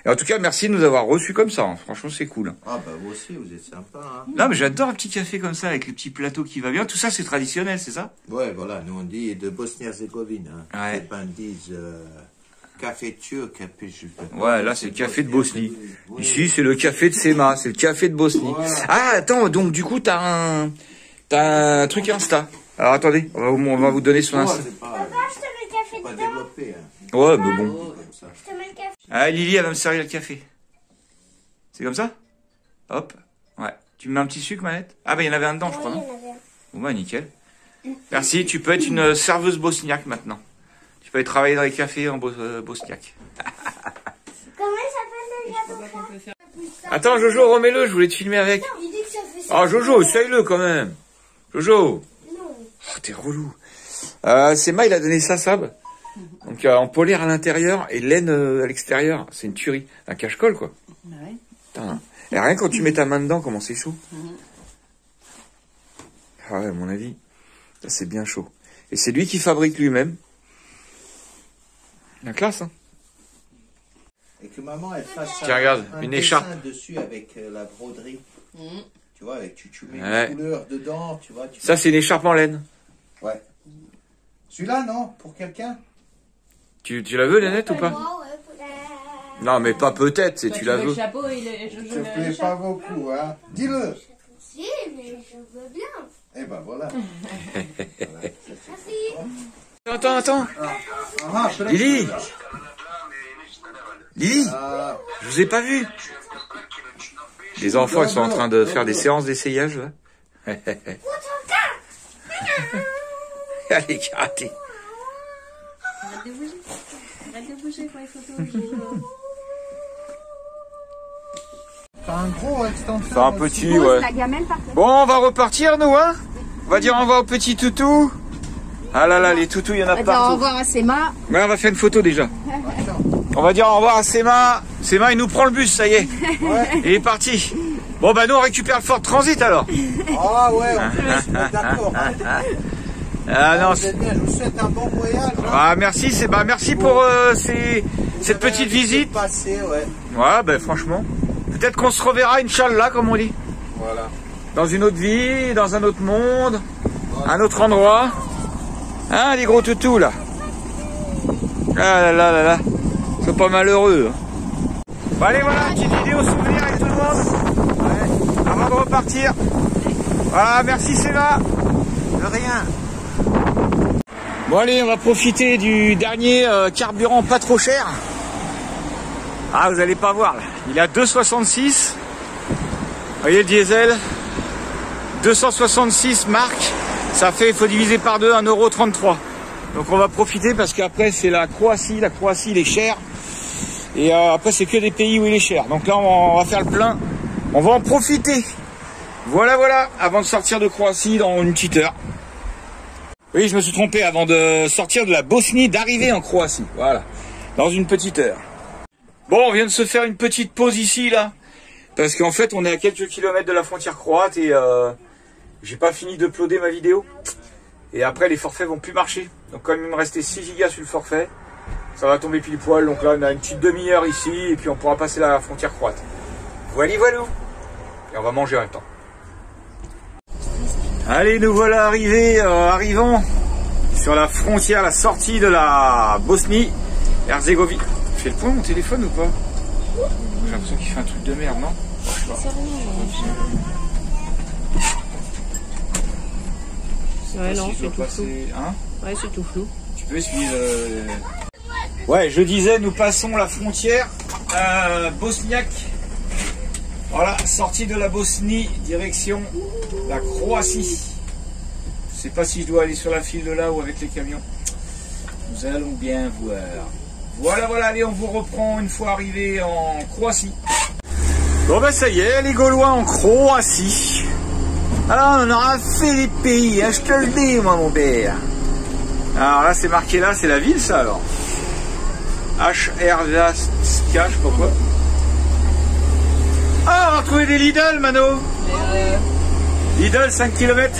Et en tout cas, merci de nous avoir reçus comme ça. Hein. Franchement, c'est cool. Ah bah vous aussi, vous êtes sympa. Hein. Non, mais j'adore un petit café comme ça, avec les petits plateaux qui va bien. Tout ça, c'est traditionnel, c'est ça? Ouais, voilà, nous on dit de Bosnie-Herzégovine. Hein. Ouais. Les gens disent café turc, café Ouais, là, c'est le café de Bosnie. Oui. Ici, c'est le café de Sema, c'est le café de Bosnie. Voilà. Ah, attends, donc du coup, t'as un truc Insta. Alors attendez, on va vous donner son Insta. Papa, je te mets le café pas dedans. développé, hein. Ouais, mais bon. Je te mets le café. Ah, Lily, elle va me servir le café. C'est comme ça? Hop. Ouais. Tu me mets un petit sucre, Manette? Ah, bah, il y en avait un dedans, je crois, non? Bon, bah, nickel. Merci, tu peux être une serveuse bosniaque maintenant. Tu peux aller travailler dans les cafés en bosniaque. Comment il s'appelle déjà? Attends, Jojo, remets-le, je voulais te filmer avec. Il dit que ça fait ça. Ah, Jojo, essaye-le quand même. Jojo. Non. Oh, t'es relou. Sema, il a donné ça, Sab. Donc, en polaire à l'intérieur et laine à l'extérieur. C'est une tuerie. Un cache-colle, quoi. Ouais. Putain. Et rien quand tu mets ta main dedans, comment c'est chaud. Ah ouais, à mon avis, ça c'est bien chaud. Et c'est lui qui fabrique lui-même. La classe, hein. Et que maman, elle fasse Tiens, regarde, un une dessin écharpe. dessus avec la broderie. Tu vois, avec tu mets Ouais. une couleur dedans, tu vois. Ça, c'est une écharpe en laine. Ouais. Celui-là, non? Pour quelqu'un? Tu la veux, Nénette, ou pas? Moi, ouais, peut-être. Non, mais pas peut-être, c'est Toi, tu la veux. Le chapeau, il est... Ça te plaît pas beaucoup, hein? Dis-le! Si, mais je veux bien. Eh ben voilà. Merci. Attends. Ah, Lily! Lily! Ah, Je vous ai pas vu. Les enfants, ils sont en train de faire des séances d'essayage, là. Allez, karaté. Arrête de bouger. Arrête de bouger pour les photos. t'as un gros extension. C'est un petit, ouais. La gamelle par terre. Bon, on va repartir, nous, hein? On va dire au revoir aux petits toutous. Ah là là, les toutous, il y en a Attends, au partout. revoir à Sema. Ouais, on va faire une photo déjà. On va dire au revoir à Sema. Sema, il nous prend le bus, ça y est. Ouais. Il est parti. Bon, bah nous, on récupère le Ford Transit, alors. Ah ouais, on peut se mettre d'accord. Hein. Ah non, Vous êtes bien, je vous souhaite un bon voyage. Hein. ah, merci, merci pour cette petite visite. Passé, ouais. Ouais, ben franchement. Peut-être qu'on se reverra, Inch'Allah, comme on dit. Voilà. Dans une autre vie, dans un autre monde, un autre endroit. Hein, les gros toutous, là. Ah là là là là. C'est pas malheureux. Hein. Bon, allez, voilà, petite vidéo souvenir avec tout le monde. Ouais. Avant de repartir. Voilà, merci Sema. De rien. Bon, allez, on va profiter du dernier carburant pas trop cher. Ah, vous allez pas voir, là. Il est à 2,66. Vous voyez le diesel, 266 marques. Ça fait, il faut diviser par deux, 1,33 €. Donc on va profiter parce qu'après c'est la Croatie. La Croatie, il est cher. Et après c'est que des pays où il est cher. Donc là on va faire le plein. On va en profiter. Voilà, voilà, avant de sortir de Croatie dans une petite heure. Oui, je me suis trompé, avant de sortir de la Bosnie, d'arriver en Croatie. Voilà, dans une petite heure. Bon, on vient de se faire une petite pause ici, là. Parce qu'en fait, on est à quelques kilomètres de la frontière croate et j'ai pas fini d'uploader ma vidéo. Et après, les forfaits vont plus marcher. Donc comme il me restait 6 gigas sur le forfait, ça va tomber pile poil. Donc là, on a une petite demi-heure ici et puis on pourra passer la frontière croate. Voilà. Et on va manger en même temps. Allez, nous voilà arrivant sur la frontière, la sortie de la Bosnie-Herzégovine. Il fait le point mon téléphone ou pas? J'ai l'impression qu'il fait un truc de merde, non? Ouais, non, c'est tout flou. Hein, Ouais, c'est tout flou. tu peux suivre. Ouais, je disais, nous passons la frontière bosniaque. Voilà, sortie de la Bosnie, direction la Croatie. Je sais pas si je dois aller sur la file de là ou avec les camions. Nous allons bien voir. Voilà, voilà, allez, on vous reprend une fois arrivé en Croatie. Bon ben ça y est, les Gaulois en Croatie. Alors on aura fait les pays, hein, je te le dis moi mon père. Alors là c'est marqué là, c'est la ville ça alors. Hrvatska, je sais pas quoi. Ah, on va retrouver des Lidl, Mano. Lidl 5 km.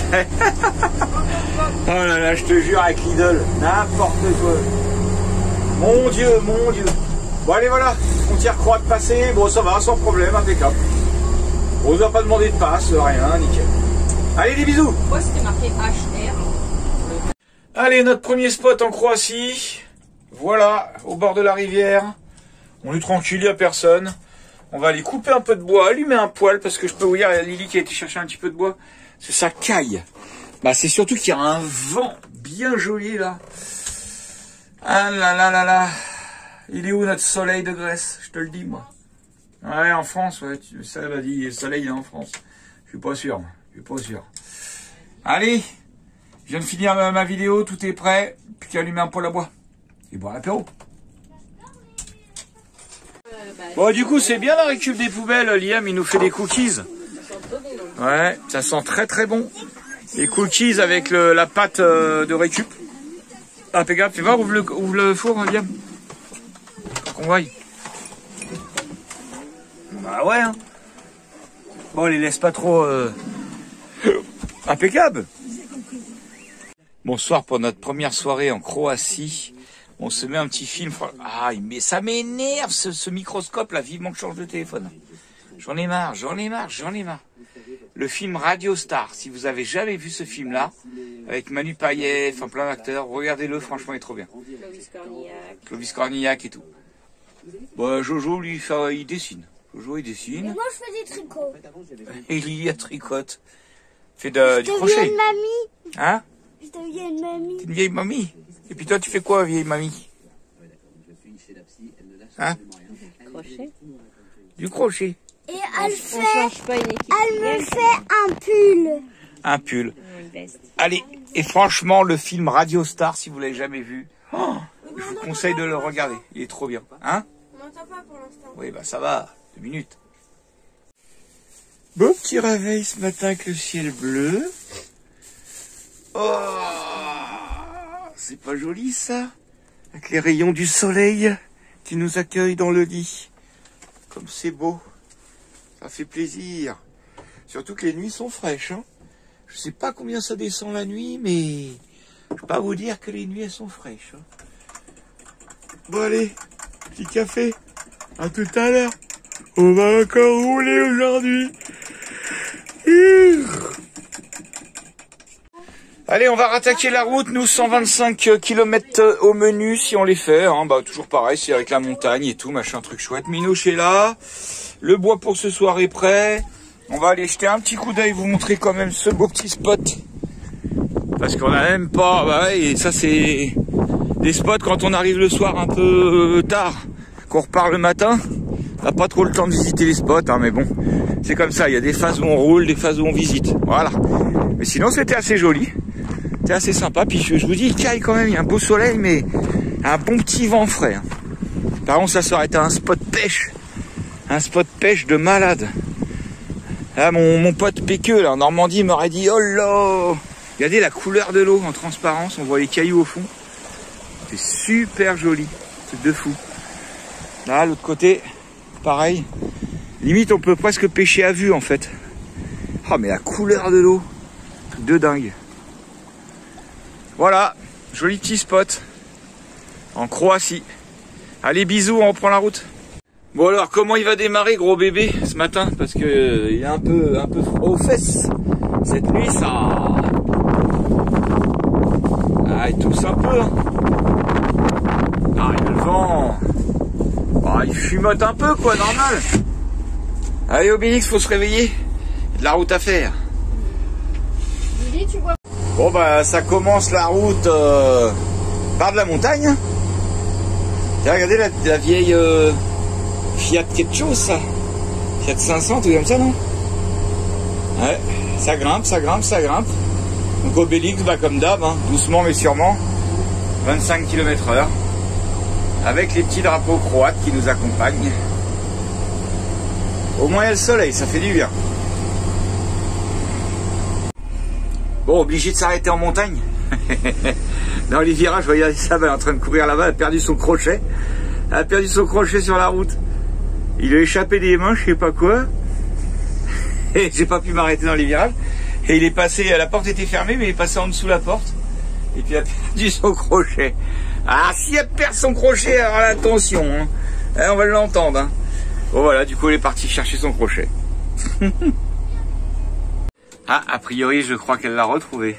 Oh là là, je te jure avec Lidl, n'importe quoi. Mon Dieu, mon Dieu. Bon allez voilà. frontière croate passée, bon ça va, sans problème, impeccable. On vous a pas demandé de passe, rien, nickel. Allez, des bisous. Pourquoi c'était marqué HR? Allez, notre premier spot en Croatie. Voilà, au bord de la rivière. On est tranquille, il n'y a personne. On va aller couper un peu de bois, allumer un poêle, parce que je peux vous dire, il y a Lily qui a été chercher un petit peu de bois. C'est ça caille. Bah, c'est surtout qu'il y a un vent bien joli, là. Ah là là là là. Il est où notre soleil de Grèce? Je te le dis, moi. Ouais, en France, ouais. Ça m'a dit, le soleil est en France. Je suis pas sûr, moi. Je suis pas sûr. Allez. Je viens de finir ma vidéo, tout est prêt. Puis qu'à allumer un poêle à bois. Et boire l'apéro. Bon, du coup, c'est bien la récup des poubelles. Liam, il nous fait des cookies. Ouais, ça sent très très bon. Les cookies avec la pâte de récup. Impeccable. Fais voir, ouvre le four, Liam. Qu'on voie. Bah ouais, hein. Bon, les laisse pas trop... Impeccable. Bonsoir pour notre première soirée en Croatie. On se met un petit film. Ah, mais ça m'énerve ce microscope là, vivement que je change de téléphone. J'en ai marre. Le film Radio Star, si vous avez jamais vu ce film là, avec Manu Payet, enfin plein d'acteurs, regardez-le, franchement il est trop bien. Clovis Cornillac et tout. Bon, Jojo lui il dessine. Et moi je fais des tricots. Et Lily a tricote. Fait du crochet. Je deviens une mamie. Hein? Je deviens une mamie. T'es une vieille mamie. Et puis toi, tu fais quoi, vieille mamie? Hein? Crochet. Du crochet. Et elle me fait un pull. Un pull. Une veste. Allez, et franchement, le film Radio Star, si vous l'avez jamais vu, je vous conseille de le regarder. Il est trop bien. Hein? On n'entend pas pour l'instant. Oui, bah ça va. 2 minutes. Beau petit réveil ce matin avec le ciel bleu. Oh, c'est pas joli ça? Avec les rayons du soleil qui nous accueillent dans le lit. Comme c'est beau. Ça fait plaisir. Surtout que les nuits sont fraîches. Hein. Je sais pas combien ça descend la nuit, mais je peux pas vous dire que les nuits elles sont fraîches. Hein. Bon allez, petit café. À tout à l'heure. On va encore rouler aujourd'hui. Allez, on va rattaquer la route, nous, 125 km au menu, si on les fait, hein, bah, toujours pareil, c'est avec la montagne et tout, machin, truc chouette. Minouche est là, le bois pour ce soir est prêt, on va aller jeter un petit coup d'œil, vous montrer quand même ce beau petit spot, parce qu'on a même pas, bah ouais, et ça c'est des spots quand on arrive le soir un peu tard, qu'on repart le matin, on n'a pas trop le temps de visiter les spots, hein, mais bon, c'est comme ça, il y a des phases où on roule, des phases où on visite, voilà. Mais sinon c'était assez joli. C'est assez sympa, puis je vous dis, il caille quand même, il y a un beau soleil, mais un bon petit vent frais. Hein. Par contre, ça serait été un spot pêche de malade. Là, mon pote Péqueux, là, en Normandie, m'aurait dit, oh là, regardez la couleur de l'eau en transparence, on voit les cailloux au fond. C'est super joli, c'est de fou. Là, l'autre côté, pareil. Limite, on peut presque pêcher à vue, en fait. Oh, mais la couleur de l'eau, truc de dingue. Voilà, joli petit spot en Croatie. Allez, bisous, on reprend la route. Bon alors, comment il va démarrer, gros bébé, ce matin? Parce que il est un peu froid aux fesses. Cette nuit, ça... Ah, il tousse un peu. Hein. Ah, il y a le vent. Ah, il fumote un peu, quoi, normal. Allez, Obélix, faut se réveiller. Il y a de la route à faire. Lily, tu vois. Bon bah ça commence la route par de la montagne. Tiens, regardez la vieille Fiat quelque chose ça. Fiat 500 tout comme ça non? Ouais, ça grimpe. Donc Obélix, bah comme d'hab, hein, doucement mais sûrement, 25 km/h. Avec les petits drapeaux croates qui nous accompagnent. Au moins il y a le soleil, ça fait du bien. Bon, obligé de s'arrêter en montagne. Dans les virages, je voyais ça, elle est en train de courir là-bas, elle a perdu son crochet. Elle a perdu son crochet sur la route. Il a échappé des mains, je sais pas quoi. Et j'ai pas pu m'arrêter dans les virages. Et il est passé, la porte était fermée, mais il est passé en dessous de la porte. Et puis il a perdu son crochet. Ah, si elle perd son crochet, alors attention. Hein. On va l'entendre. Hein. Bon voilà, du coup, elle est partie chercher son crochet. Ah, a priori, je crois qu'elle l'a retrouvé.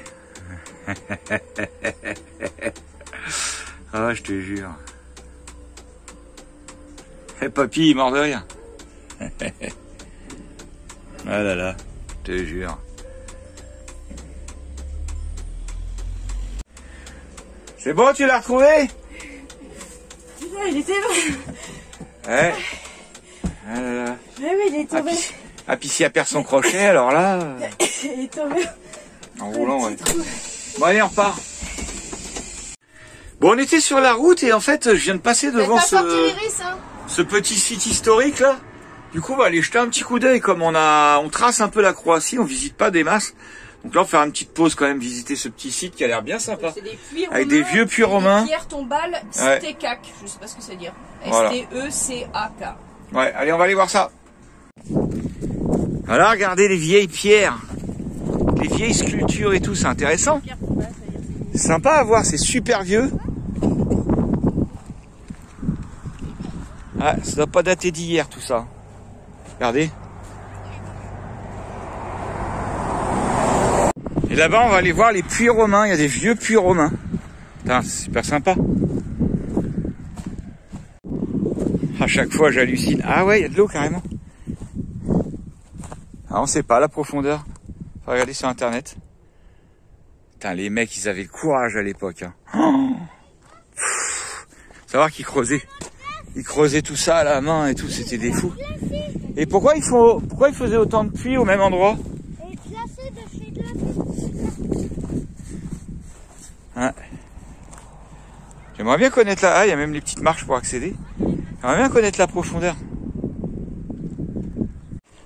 Ah, je te jure. Papy, il est mort de rire. Ah là là, je te jure. C'est bon, tu l'as retrouvé? Putain, il était Ouais. Ah là là. Mais oui, il est tombé. Ah, puis s'il perd son crochet, alors là... Il est tombé. En roulant, ouais. Bon, allez, on repart. Bon, on était sur la route et en fait, je viens de passer devant ce petit site historique là. Du coup, on va aller jeter un petit coup d'œil. Comme on trace un peu la Croatie, on visite pas des masses. Donc là, on va faire une petite pause quand même, visiter ce petit site qui a l'air bien sympa. C'est des puits romains. Avec des vieux puits romains. Pierre tombale, Stekak. Je sais pas ce que ça veut dire. Voilà. S-T-E-C-A-K. Ouais, allez, on va aller voir ça. Voilà, regardez les vieilles pierres. Les vieilles sculptures et tout, c'est intéressant. C'est sympa à voir, c'est super vieux. Ah, ça doit pas dater d'hier tout ça. Regardez. Et là-bas, on va aller voir les puits romains. Il y a des vieux puits romains. Putain, c'est super sympa. À chaque fois, j'hallucine. Ah ouais, il y a de l'eau carrément. Ah, on sait pas la profondeur. Faut regarder sur internet. Putain, les mecs, ils avaient le courage à l'époque. Hein. Oh, savoir qu'ils creusaient. Ils creusaient tout ça à la main et tout, c'était des fous. Et pourquoi ils faisaient autant de puits au même endroit? Ouais. J'aimerais bien connaître la... Ah, il y a même les petites marches pour accéder. J'aimerais bien connaître la profondeur.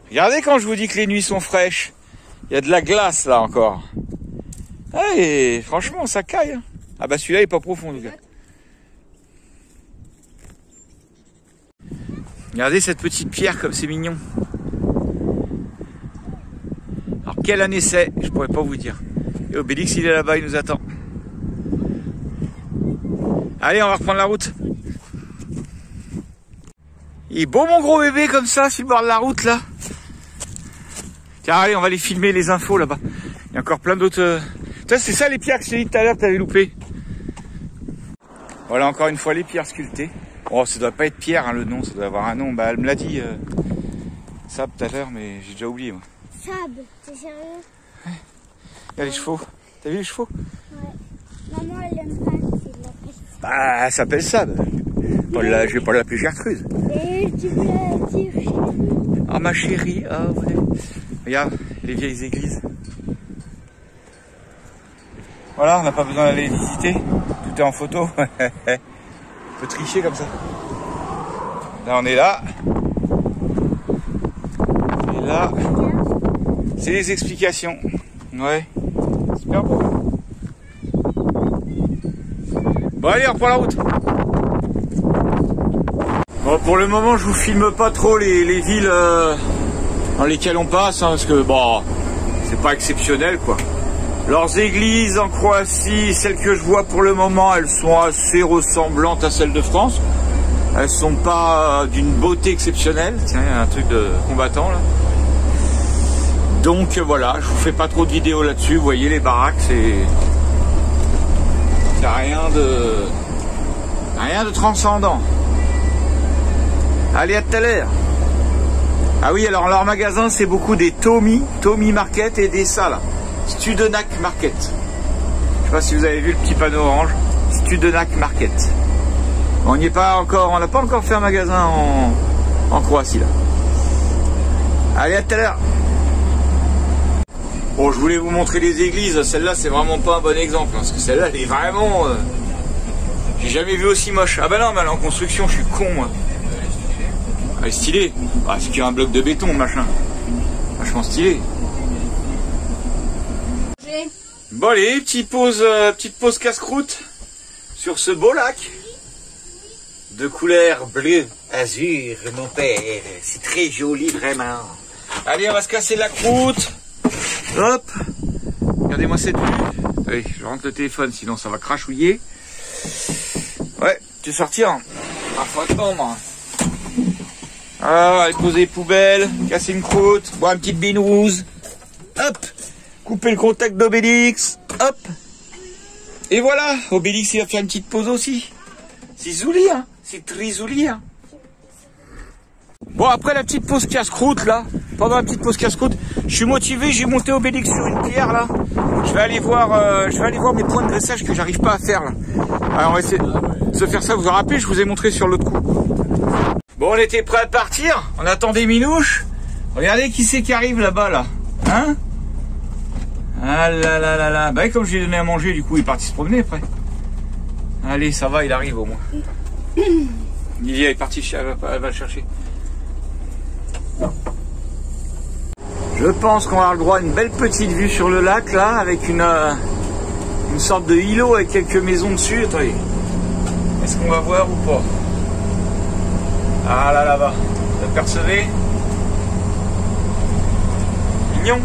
Regardez quand je vous dis que les nuits sont fraîches. Il y a de la glace là encore. Ah, et franchement, ça caille. Ah bah celui-là il est pas profond en tout cas. Regardez cette petite pierre comme c'est mignon. Alors quelle année c'est? Je pourrais pas vous dire. Et Obélix il est là-bas, il nous attend. Allez, on va reprendre la route. Il est beau mon gros bébé comme ça sur le bord de la route là. Tiens, allez, on va aller filmer les infos là-bas. Il y a encore plein d'autres... C'est ça les pierres que je t'ai dit tout à l'heure que t'avais loupé. Voilà encore une fois les pierres sculptées. Oh, ça doit pas être Pierre, hein, le nom, ça doit avoir un nom. Bah, elle me l'a dit, Sab tout à l'heure, mais j'ai déjà oublié, moi. Sab, t'es sérieux? Ouais. Regarde les chevaux. T'as vu les chevaux? Ouais. Maman, elle aime pas, c'est de la peste. Bah, elle s'appelle Sab. Je vais pas l'appeler Gertrude. Et tu voulais dire chérie? Ah, ma chérie, ah ouais. Regarde, les vieilles églises. Voilà, on n'a pas besoin d'aller visiter. Tout est en photo. On peut tricher comme ça. Là, on est là. Et là, c'est les explications. Ouais. Super beau. Bon, allez, on reprend la route. Bon, pour le moment, je vous filme pas trop les villes dans lesquelles on passe, hein, parce que, bon, c'est pas exceptionnel, quoi. Leurs églises en Croatie, celles que je vois pour le moment, elles sont assez ressemblantes à celles de France. Elles sont pas d'une beauté exceptionnelle. Tiens, il y a un truc de combattant là. Donc voilà, je vous fais pas trop de vidéos là-dessus. Vous voyez les baraques, c'est rien de transcendant. Allez, à tout à l'heure. Ah oui, alors leur magasin, c'est beaucoup des Tommy Market et des salles. Studenac Market. Je sais pas si vous avez vu le petit panneau orange. Studenac Market. On n'y est pas encore, on n'a pas encore fait un magasin en Croatie là. Allez, à tout à l'heure. Bon, je voulais vous montrer les églises. Celle-là, c'est vraiment pas un bon exemple, hein, parce que celle-là, elle est vraiment... J'ai jamais vu aussi moche. Ah bah non, mais elle est en construction, je suis con, moi. Elle est stylée. Ah, c'est qu'il y a un bloc de béton, machin. Vachement stylé. Bon allez, petite pause casse-croûte sur ce beau lac de couleur bleu azur, mon père. C'est très joli, vraiment. Allez, on va se casser la croûte. Hop. Regardez-moi cette vue. Allez, je rentre le téléphone, sinon ça va crachouiller. Ouais, tu veux sortir? Ah, faut attendre. Voilà, aller poser les poubelles, casser une croûte, boire une petite binouse. Hop, couper le contact d'Obélix. Hop. Et voilà, Obélix il va faire une petite pause aussi. C'est zouli, hein. C'est très zouli, hein. Bon, après la petite pause casse-croûte, là, pendant la petite pause casse-croûte, je suis motivé, j'ai monté Obélix sur une pierre, là. Je vais aller voir mes points de dressage que j'arrive pas à faire, là. Alors, on va essayer de se faire ça. Vous vous rappelez, je vous ai montré sur l'autre coup. Bon, on était prêt à partir. On attendait Minouche. Regardez qui c'est qui arrive là-bas, là. Hein? Ah là là là là. Bah, comme je lui ai donné à manger, du coup, il est parti se promener après. Allez, ça va, il arrive au moins. Lilia est partie, elle va le chercher. Je pense qu'on va avoir le droit à une belle petite vue sur le lac là, avec une sorte de îlot avec quelques maisons dessus. Attendez, est-ce qu'on va voir ou pas? Ah là là-bas, vous apercevez? Mignon.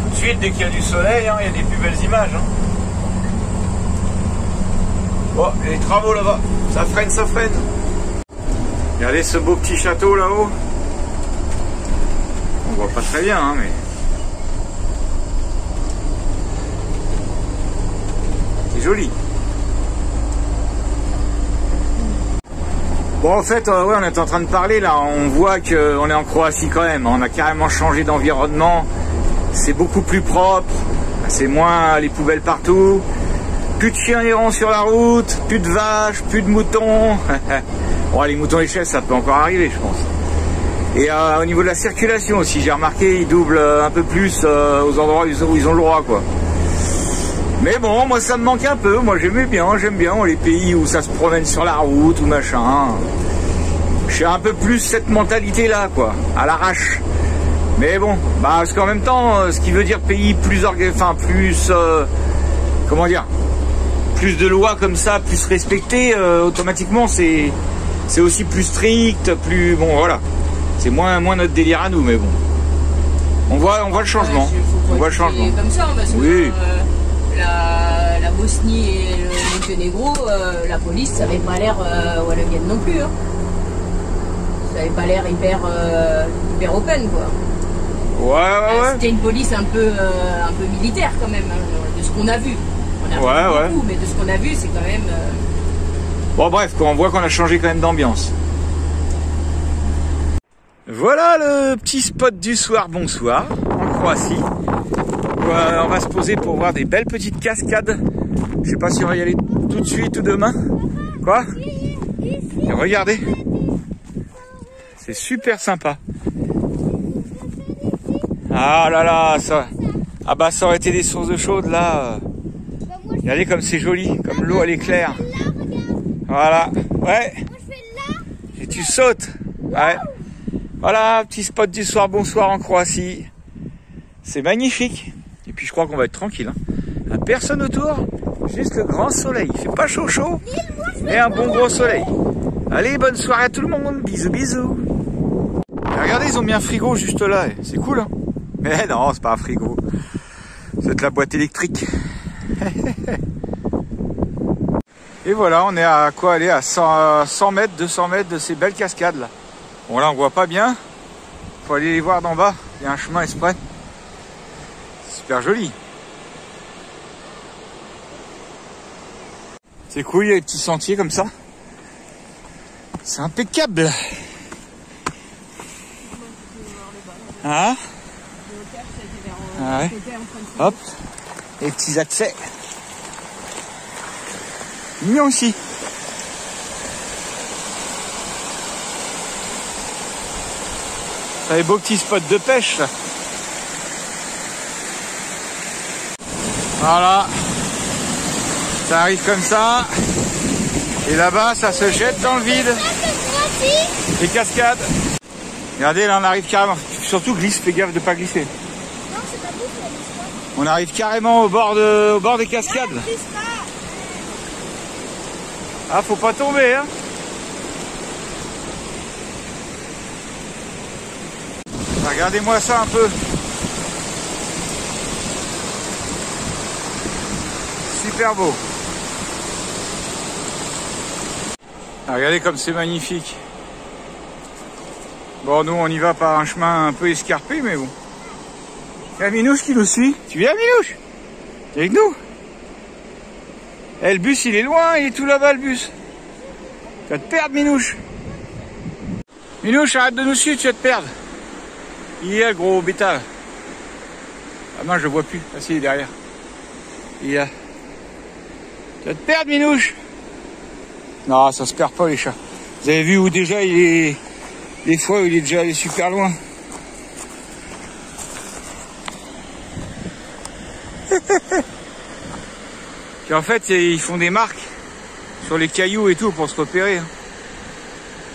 Tout de suite, dès qu'il y a du soleil, hein, il y a des plus belles images. Hein. Oh, il y a des travaux là-bas, ça freine, ça freine. Regardez ce beau petit château là-haut. On voit pas très bien, hein, mais... c'est joli. Bon, en fait, ouais, on est en train de parler là. On voit qu'on est en Croatie quand même. On a carrément changé d'environnement. C'est beaucoup plus propre. C'est moins les poubelles partout. Plus de chiens errants sur la route. Plus de vaches, plus de moutons. Bon, les moutons et chèvres, ça peut encore arriver, je pense. Et au niveau de la circulation aussi, j'ai remarqué, ils doublent un peu plus aux endroits où ils ont le droit, quoi. Mais bon, moi, ça me manque un peu. Moi, j'aime bien les pays où ça se promène sur la route ou machin. J'ai un peu plus cette mentalité-là, quoi, à l'arrache. Mais bon, bah, parce qu'en même temps, ce qui veut dire pays plus comment dire, plus de lois comme ça, plus respectées, automatiquement, c'est aussi plus strict, plus... Bon, voilà. C'est moins notre délire à nous, mais bon. On voit le changement. Ouais, on voit le changement. Comme ça, parce oui. Que la Bosnie et le Monténégro, la police, ça n'avait pas l'air Wallongienne non plus. Hein. Ça n'avait pas l'air hyper open, quoi. Ouais. C'était une police un peu militaire, quand même, hein, de ce qu'on a vu. On a vu beaucoup, mais de ce qu'on a vu, c'est quand même... Bon bref, on voit qu'on a changé quand même d'ambiance. Voilà le petit spot du soir, bonsoir, en Croatie. On va se poser pour voir des belles petites cascades. Je sais pas si on va y aller tout de suite ou demain. Quoi? Et regardez. C'est super sympa. Ah là là, ça... Ah bah ça aurait été des sources de chaude là. Regardez comme c'est joli, comme l'eau elle est claire. Voilà, ouais. Et tu sautes. Ouais. Voilà, petit spot du soir, bonsoir en Croatie. C'est magnifique. Et puis je crois qu'on va être tranquille. Hein. Personne autour, juste le grand soleil. Il fait pas chaud, mais un bon gros soleil. Allez, bonne soirée à tout le monde. Bisous, bisous. Et regardez, ils ont mis un frigo juste là. C'est cool. Hein. Mais non, c'est pas un frigo. C'est de la boîte électrique. Et voilà, on est à quoi aller à 100 mètres, 200 mètres de ces belles cascades là. Bon là on voit pas bien. Faut aller les voir d'en bas. Il y a un chemin exprès. Super joli. C'est cool, il y a des petits sentiers comme ça. C'est impeccable. Hein? Ah ouais. Hop. Les petits accès. Mignon aussi. Ça des beaux petits spots de pêche là. Voilà. Ça arrive comme ça. Et là-bas, ça se jette dans le vide. Les cascades. Regardez, là on arrive carrément. Surtout glisse, fais gaffe de pas glisser. Non, c'est pas glisse. On arrive carrément au bord des cascades. Non, Ah, faut pas tomber, hein. Regardez-moi ça un peu. Super beau. Ah, regardez comme c'est magnifique. Bon, nous on y va par un chemin un peu escarpé, mais bon. Il y a Minouche qui nous suit. Tu viens, Minouche? T'es avec nous? Eh, le bus il est loin, il est tout là-bas le bus. Tu vas te perdre, Minouche. Minouche, arrête de nous suivre, tu vas te perdre. Il y a le gros bétal. Ah non, je le vois plus. Ah si, il est derrière. Il y a. Tu vas te perdre, Minouche. Non, ça se perd pas les chats. Vous avez vu où déjà il est. Des fois où il est déjà allé super loin. Puis en fait, ils font des marques sur les cailloux et tout pour se repérer.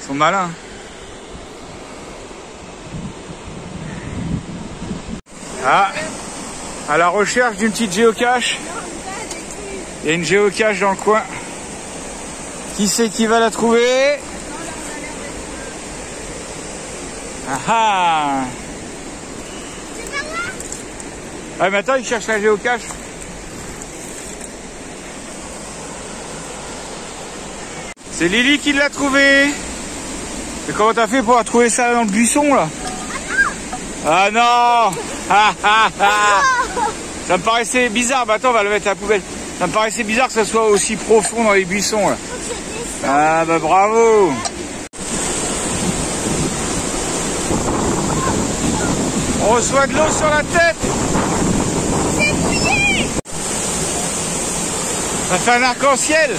Ils sont malins. Ah, à la recherche d'une petite géocache. Il y a une géocache dans le coin. Qui c'est qui va la trouver? Ah ah! Ah mais attends, il cherche la géocache. C'est Lily qui l'a trouvé. Mais comment t'as fait pour trouver ça dans le buisson là? Ah non! Ah ah ah! Ça me paraissait bizarre. Bah attends, on va le mettre à la poubelle. Ça me paraissait bizarre que ça soit aussi profond dans les buissons là. Ah bah bravo! On reçoit de l'eau sur la tête. Ça fait un arc-en-ciel.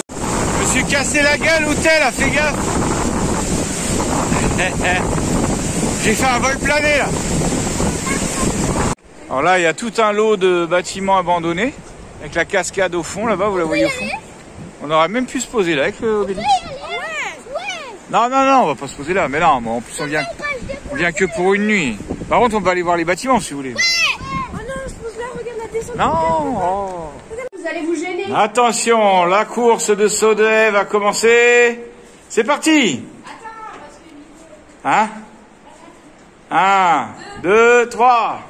Je me suis cassé la gueule ou tel, a fait gaffe. J'ai fait un vol plané là. Alors là, il y a tout un lot de bâtiments abandonnés avec la cascade au fond là-bas, vous la voyez au fond. On aurait même pu se poser là avec le Obélix. Non, non, non, on va pas se poser là. Mais non, en plus on vient que pour une nuit. Par contre, on va aller voir les bâtiments si vous voulez. Oh non, je pose là, regarde la descente. Non. Oh. Vous allez vous gêner. Attention, la course de saut de haie va commencer. C'est parti. Hein? 1, 2, 3.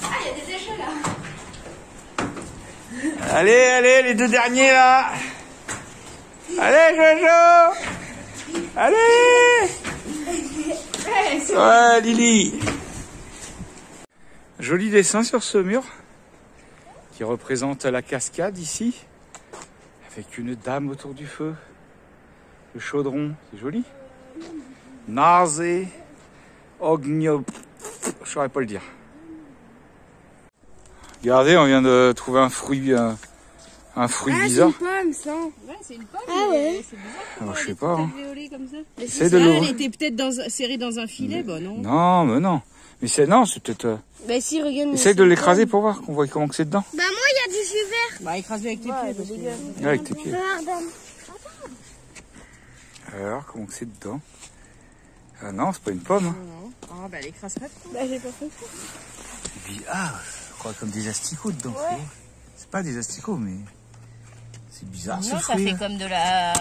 Ah, il y a des échelles là. Allez, allez, les deux derniers là. Allez, Jojo. Allez. Ouais, Lily. Joli dessin sur ce mur qui représente la cascade ici, avec une dame autour du feu, le chaudron, c'est joli. Narzé, Ogno, je saurais pas le dire. Regardez, on vient de trouver un fruit bizarre. C'est une pomme, ça. Ouais, c'est une pomme. Ah ouais. C'est bizarre. Alors, je sais pas. Hein. Comme ça. Essaye de l'ouvrir. Elle était peut-être serrée dans un filet, bah non. Non, mais non. Mais c'est peut-être. Bah si, regarde. Essaye de l'écraser pour voir qu'on voit comment que c'est dedans. Bah moi, il y a du jus vert. Bah écrase-le avec tes pieds. Parce que... Ouais, avec tes pieds. Regarde. Alors, comment que c'est dedans? Ah non, c'est pas une pomme. Hein. Non. Ah bah elle écrase pas trop. Bah j'ai pas fait. Et puis, je crois comme des asticots dedans. Ouais. C'est pas des asticots, mais c'est bizarre ce Non, ça fruit. fait comme de la...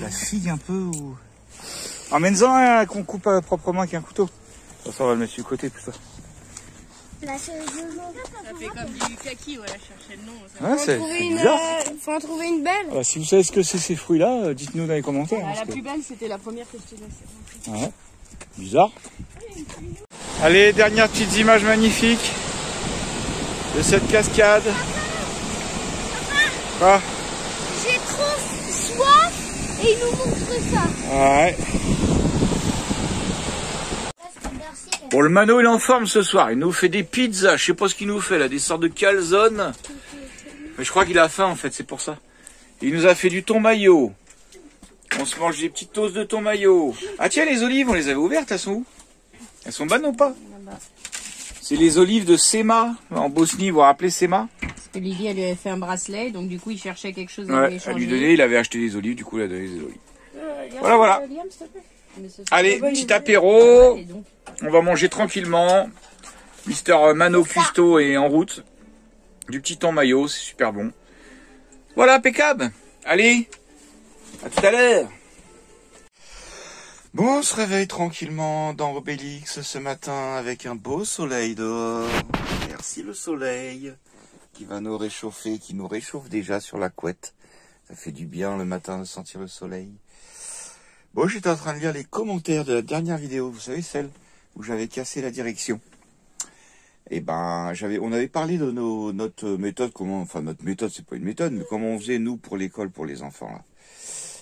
La figue un peu ou... Emmène-en un qu'on coupe proprement avec un couteau. De toute façon, on va le mettre sur le côté plutôt. Là, c'est le jeu. Ça fait comme du kaki, voilà, je cherchais le nom. Ouais, c'est bizarre. Faut en trouver une belle. Alors, si vous savez ce que c'est ces fruits-là, dites-nous dans les commentaires. Ah, parce la que- plus belle, c'était la première que je t'ai laissée. Ouais. Bizarre. Allez, dernière petite image magnifique de cette cascade. Quoi? J'ai trop soif et il nous montre ça. Ouais. Bon, le Mano, il est en forme ce soir. Il nous fait des pizzas. Je sais pas ce qu'il nous fait là, des sortes de calzones. Mais je crois qu'il a faim en fait, c'est pour ça. Il nous a fait du thon mayo. On se mange des petites toasts de thon mayo. Ah tiens, les olives, on les avait ouvertes, elles sont où? Elles sont bonnes ou pas? C'est les olives de Sema, en Bosnie, vous vous rappelez Sema? Parce que Lily, elle lui avait fait un bracelet, donc du coup, il cherchait quelque chose à Ouais, lui à échanger. lui donner, il avait acheté des olives, du coup, il a donné des olives. Voilà, voilà. Mais ce Allez, serait petit pas apéro. une- Et donc, On va manger tranquillement. Mister Mano Cuisto est en route. Du petit thon mayo, c'est super bon. Voilà, impeccable. Allez, à tout à l'heure. Bon, on se réveille tranquillement dans Obélix ce matin avec un beau soleil dehors. Merci le soleil qui va nous réchauffer, qui nous réchauffe déjà sur la couette. Ça fait du bien le matin de sentir le soleil. Bon, j'étais en train de lire les commentaires de la dernière vidéo, vous savez, celle où j'avais cassé la direction. Et ben, on avait parlé de notre méthode, notre méthode, c'est pas une méthode, mais comment on faisait nous pour l'école pour les enfants là.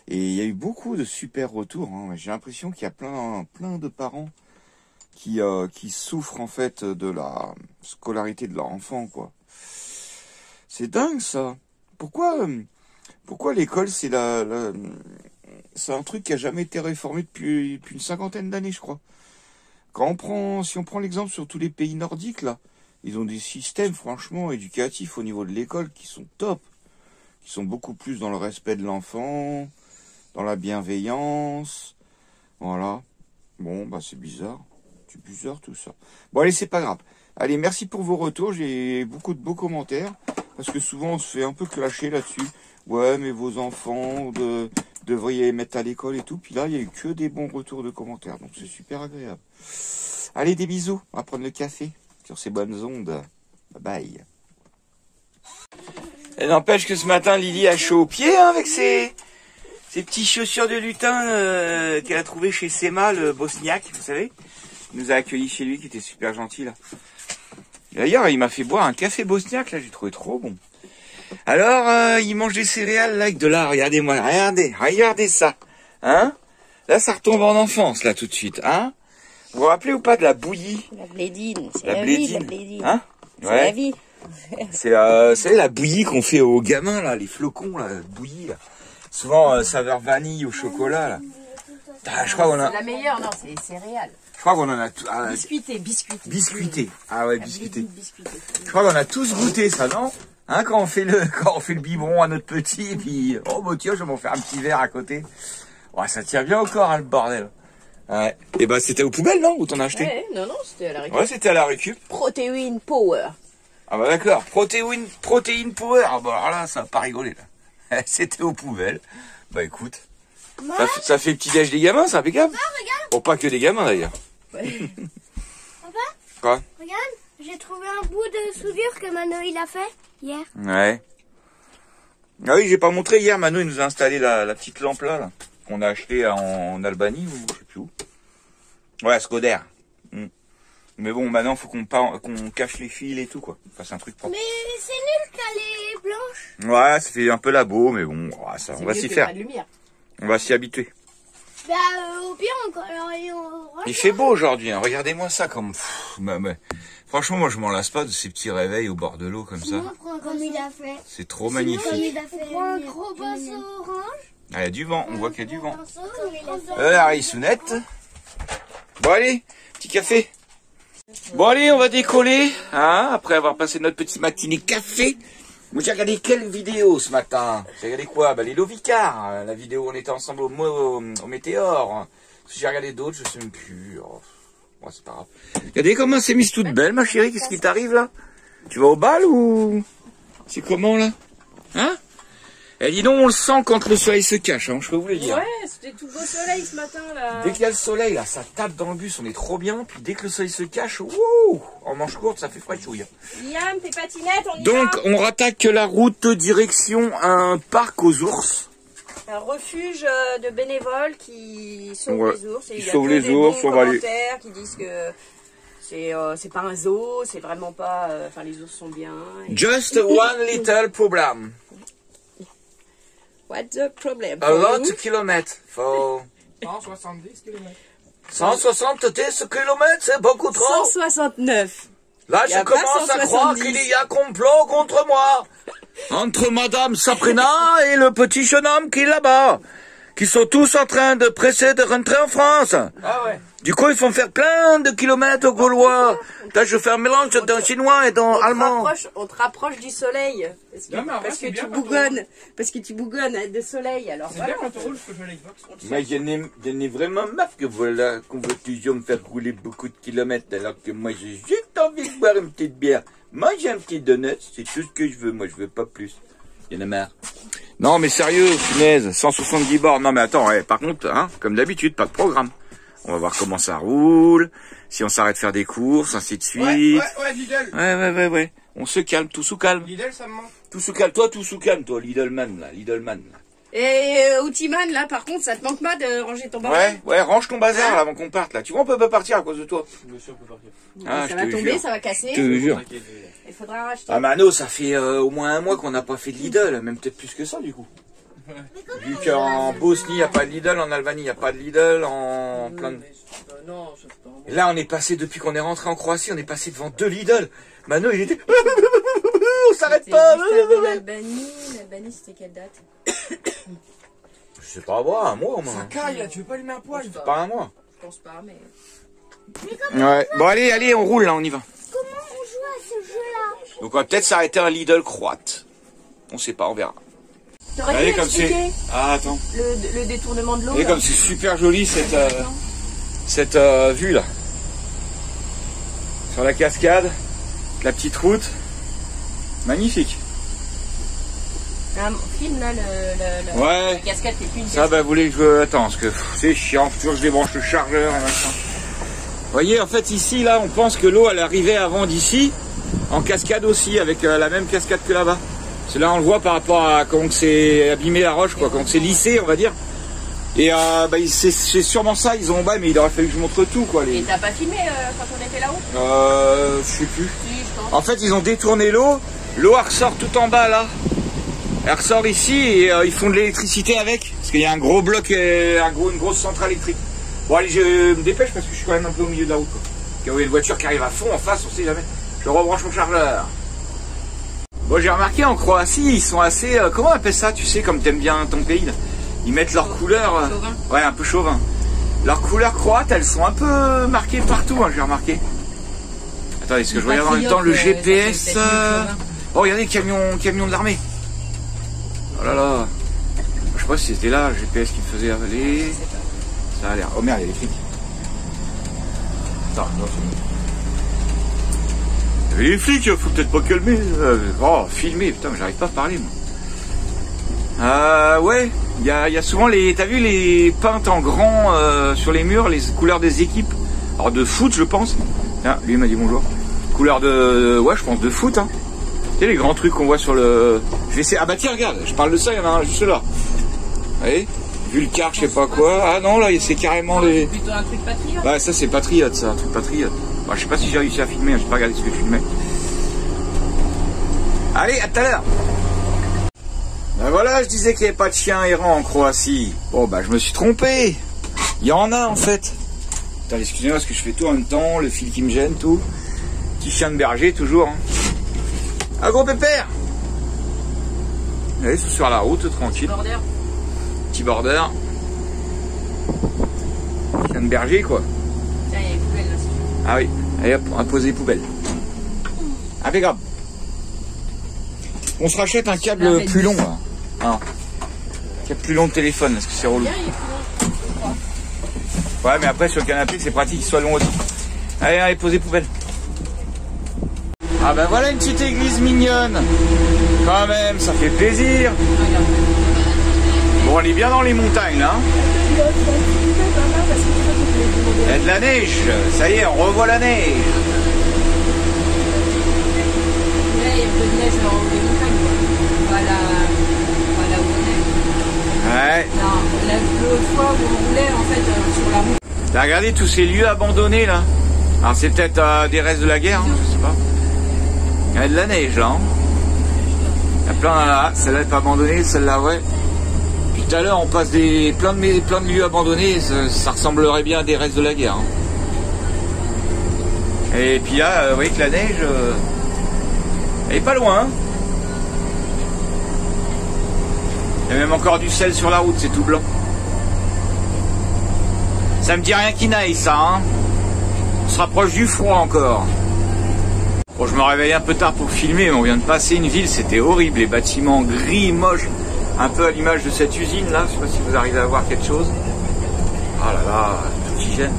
Et il y a eu beaucoup de super retours. Hein. J'ai l'impression qu'il y a plein de parents qui souffrent en fait de la scolarité de leur enfant, quoi. C'est dingue ça. Pourquoi l'école c'est c'est un truc qui a jamais été réformé depuis une cinquantaine d'années, je crois. Si on prend l'exemple sur tous les pays nordiques là, ils ont des systèmes franchement éducatifs au niveau de l'école qui sont top, qui sont beaucoup plus dans le respect de l'enfant, dans la bienveillance, voilà. Bon, bah c'est bizarre tout ça. Bon allez, c'est pas grave. Allez, merci pour vos retours, j'ai beaucoup de beaux commentaires, parce que souvent on se fait un peu clasher là-dessus. Ouais, mais vos enfants devriez les mettre à l'école et tout. Puis là, il y a eu que des bons retours de commentaires, donc c'est super agréable. Allez, des bisous, on va prendre le café sur ces bonnes ondes. Bye bye. Et n'empêche que ce matin, Lily a chaud aux pieds hein, avec ses petites chaussures de lutin qu'elle a trouvé chez Sema, le bosniaque, vous savez. Il nous a accueillis chez lui, qui était super gentil, là. D'ailleurs, il m'a fait boire un café bosniaque, là, j'ai trouvé trop bon. Alors, il mange des céréales, là, avec de là, regardez-moi, regardez ça, hein. Là, ça retombe en enfance, là, tout de suite, hein. Vous vous rappelez ou pas de la bouillie? La blédine, c'est la vie, la blédine. Hein? C'est la vie. C'est la bouillie qu'on fait aux gamins, là, les flocons, là, bouillie, là. Souvent, saveur vanille au chocolat, là. Ah, je crois qu'on a... C'est la meilleure, non, c'est les céréales. Je crois qu'on en a... Biscuité. Ah ouais, biscuité. Je crois qu'on a tous goûté ça, non? Hein, quand on fait le biberon à notre petit, et puis... Oh, bah tiens, je vais m'en faire un petit verre à côté. Ouais, ça tient bien au corps, hein, le bordel. Ouais. Et bah, c'était aux poubelles, non? Où t'en as acheté? Ouais, non, c'était à la récup. Ouais, c'était à la récup. Protéine Power. Ah bah d'accord, protéine Power. Ah bah alors là, ça va pas rigoler, là. C'était aux poubelles. Bah écoute, ça fait petit déj des gamins, c'est impeccable. Papa, regarde. Bon, pas que des gamins d'ailleurs. Ouais. Papa, Quoi? regarde, j'ai trouvé un bout de soudure que Mano il a fait hier. Ouais. Ah oui, j'ai pas montré hier, Mano il nous a installé la petite lampe là, qu'on a acheté en Albanie ou je sais plus où. Ouais, à Skoder. Mais bon, maintenant faut qu'on cache les fils et tout quoi. Enfin, c'est un truc propre. Mais c'est nul qu'elle est blanche. Ouais, ça fait un peu labo, mais bon, ça, on va s'y faire. On va s'y habituer. Bah au pire encore. Il fait beau aujourd'hui, hein. Regardez-moi ça comme... Franchement, moi je m'en lasse pas de ces petits réveils au bord de l'eau comme ça. Comme il a fait. C'est trop magnifique. Il a fait un gros pinceau orange. Ah, il y a du vent, on voit qu'il y a du vent. La Rissounette. Bon allez, petit café. Bon allez, on va décoller, hein, après avoir passé notre petite matinée café. Moi j'ai regardé quelle vidéo ce matin? J'ai regardé quoi? Bah les Lovicar, la vidéo où on était ensemble au Météore. Si j'ai regardé d'autres, je sais même plus. Oh, bon, c'est pas grave. Regardez comment elle s'est mise toute belle, ma chérie. Qu'est-ce qui t'arrive là? Tu vas au bal ou... C'est comment là? Hein? Eh dis donc, on le sent quand le soleil se cache, hein, je peux vous le dire. Ouais, c'était tout beau soleil ce matin là. Dès qu'il y a le soleil, là, ça tape dans le bus, on est trop bien. Puis dès que le soleil se cache, wouh, en manche courte, ça fait fraîchouille. Liam, tes patinettes, on y Donc, va. on rattaque la route direction un parc aux ours. Un refuge de bénévoles qui sauvent Ouais, les ours. Et qui il y a sauvent que les des ours, bons on va aller- commentaires qui disent que c'est pas un zoo, c'est vraiment pas... Enfin, les ours sont bien. Et... Just one little problem. What's the problem? A lot of kilomètres. Faut... 170 km. 170 kilomètres, c'est beaucoup trop. 169. Là, Y je a pas commence à croire 170. qu'il y a complot contre moi. Entre Madame Sabrina et le petit jeune homme qui est là-bas. Qui sont tous en train de presser de rentrer en France. Ah ouais. Du coup, ils font faire plein de kilomètres aux Gaulois. Là, je fais un mélange d'un chinois et d'un allemand. On te rapproche du soleil. Parce que, Non, mais en vrai, parce c'est que bien tu quand on bougonnes. Parce que tu bougonnes de soleil. Alors C'est voilà. bien quand on roule, je peux jouer à l'Xbox. Mais j'en ai vraiment marre que voilà, qu'on veut toujours me faire rouler beaucoup de kilomètres, alors que moi, j'ai juste envie de boire une petite bière. Manger un petit donut, c'est tout ce que je veux. Moi, je veux pas plus. Il y en a marre. Non, mais sérieux, punaise, 170 bornes. Non, mais attends, ouais, par contre, hein, comme d'habitude, pas de programme. On va voir comment ça roule, si on s'arrête de faire des courses, ainsi de suite. Ouais, Lidl. Ouais. On se calme, tout sous calme. Lidl, ça me manque. Tout sous calme, tout sous calme, toi, Lidlman, là. Et Ultiman, là, par contre, ça te manque pas de ranger ton bazar? Ouais, range ton bazar, là, avant qu'on parte, là. Tu vois, on peut pas partir à cause de toi. Monsieur, on peut partir. Ah, Ça va tomber, jure. ça va casser. Je te jure. Il faudra racheter. Ah, Mano, ça fait au moins un mois qu'on n'a pas fait de Lidl, même peut-être plus que ça, du coup. Vu qu'en Bosnie, il n'y a pas de Lidl, en Albanie, il n'y a pas de Lidl, en plein de... Non, ça fait pas. Et là, on est passé, depuis qu'on est rentré en Croatie, on est passé devant 2 Lidl. Mano, il était... On s'arrête pas. L'Albanie, c'était quelle date? Je sais pas, moi, un mois au moins. Ça caille là, tu veux pas allumer un poil? Pas un mois. Je pense pas, mais... Ouais. Bon, allez, on roule, là, on y va. Comment on joue à ce jeu-là? Donc, on va peut-être s'arrêter à un Lidl croate. On sait pas, on verra. T'aurais Allez, pu comme c'est... expliquer Ah, attends. le détournement de l'eau? Et là. comme c'est super joli, cette vue, là. Sur la cascade, la petite route. Magnifique. Filme là Ouais. la cascade, t'es plus une Ça, bah, vous voulez que je... Attends, parce que c'est chiant, faut toujours que je débranche le chargeur et machin. Vous voyez, en fait, ici, là, on pense que l'eau, elle arrivait avant d'ici, en cascade aussi, avec la même cascade que là-bas. Parce que là, on le voit par rapport à comment c'est abîmé la roche, quoi, comment c'est lissé, on va dire. Et bah, c'est sûrement ça, ils ont... Bah, mais il aurait fallu que je montre tout, quoi. Et t'as pas filmé quand on était là-haut? Je sais plus. Si, je pense. En fait, ils ont détourné l'eau, elle ressort tout en bas, là. Elle ressort ici et ils font de l'électricité avec. Parce qu'il y a un gros bloc, une grosse centrale électrique. Bon, allez, je me dépêche parce que je suis quand même un peu au milieu de la route, quoi. Il y a une voiture qui arrive à fond en face, on sait jamais. Je rebranche mon chargeur. Bon, j'ai remarqué en Croatie, ils sont assez... comment on appelle ça, tu sais, comme t'aimes bien ton pays, là. Ils mettent leurs couleurs... Chauvin. Ouais, un peu chauvin. Leurs couleurs croates, elles sont un peu marquées partout, hein, j'ai remarqué. Attendez, est-ce que je regarde en même temps le GPS Oh, regardez, camion de l'armée. Oh là là. Je sais pas si c'était là, le GPS qui me faisait avaler. Ça a l'air... Oh merde, il y a des flics. Attends, non, c'est bon. Il y avait les flics, faut peut-être pas calmer. Oh, filmer, putain, mais j'arrive pas à parler, moi. Ouais, il y a souvent les... T'as vu les peintes en grand sur les murs, les couleurs des équipes. Alors de foot, je pense. Ah, lui il m'a dit bonjour. Couleur de... Ouais, je pense de foot, hein. Tu sais, les grands trucs qu'on voit sur le... Je vais essayer... Ah bah tiens, regarde, je parle de ça, il y en a un juste là. Vous voyez, Vulcar, je sais pas quoi. Ah non, là, c'est carrément les... C'est plutôt un truc patriote. Ouais, ça c'est patriote, ça, un truc patriote. Bah, je sais pas si j'ai réussi à filmer, j'ai pas regardé ce que je filmais. Allez, à tout à l'heure. Ben voilà, je disais qu'il n'y avait pas de chien errant en Croatie. Bon, bah je me suis trompé. Il y en a en fait. Attends, excusez-moi parce que je fais tout en même temps, le fil qui me gêne, tout. Petit chien de berger, toujours. Hein. Ah, gros pépère. Allez, sur la route, tranquille. Border. Petit border. Chien de berger, quoi. Tiens, il y a une poubelle là-dessus. Ah oui, allez hop, on va poser les poubelles. Impeccable. On se rachète un câble plus long, là. Ah. Un câble plus long de téléphone, parce que c'est relou. Bien, il est plus long, je crois. Ouais, mais après, sur le canapé, c'est pratique qu'il soit long aussi. Allez, posez poubelle. Ah ben voilà une petite église mignonne. Quand même, ça fait plaisir. Bon, on est bien dans les montagnes, là. Il y a de la neige. Ça y est, on revoit la neige. Là, il y a un peu de neige en haut des montagnes, quoi. Voilà où on est. Ouais. Non, l'autre fois où on roulait, en fait, sur la route. T'as regardé tous ces lieux abandonnés, là? Alors, c'est peut-être des restes de la guerre, hein, je sais pas. Il y a de la neige, là. Hein. Il y a plein là. Celle-là n'est pas abandonnée, celle-là, ouais. Puis tout à l'heure, on passe plein de lieux abandonnés. Ça ressemblerait bien à des restes de la guerre. Hein. Et puis là, vous voyez que la neige, elle est pas loin. Hein. Il y a même encore du sel sur la route, c'est tout blanc. Ça me dit rien qui n'aille, ça. Hein. On se rapproche du froid encore. Bon, je me réveille un peu tard pour filmer, mais on vient de passer une ville, c'était horrible. Les bâtiments gris, moches, un peu à l'image de cette usine là. Je sais pas si vous arrivez à voir quelque chose. Ah là là, tout qui gêne.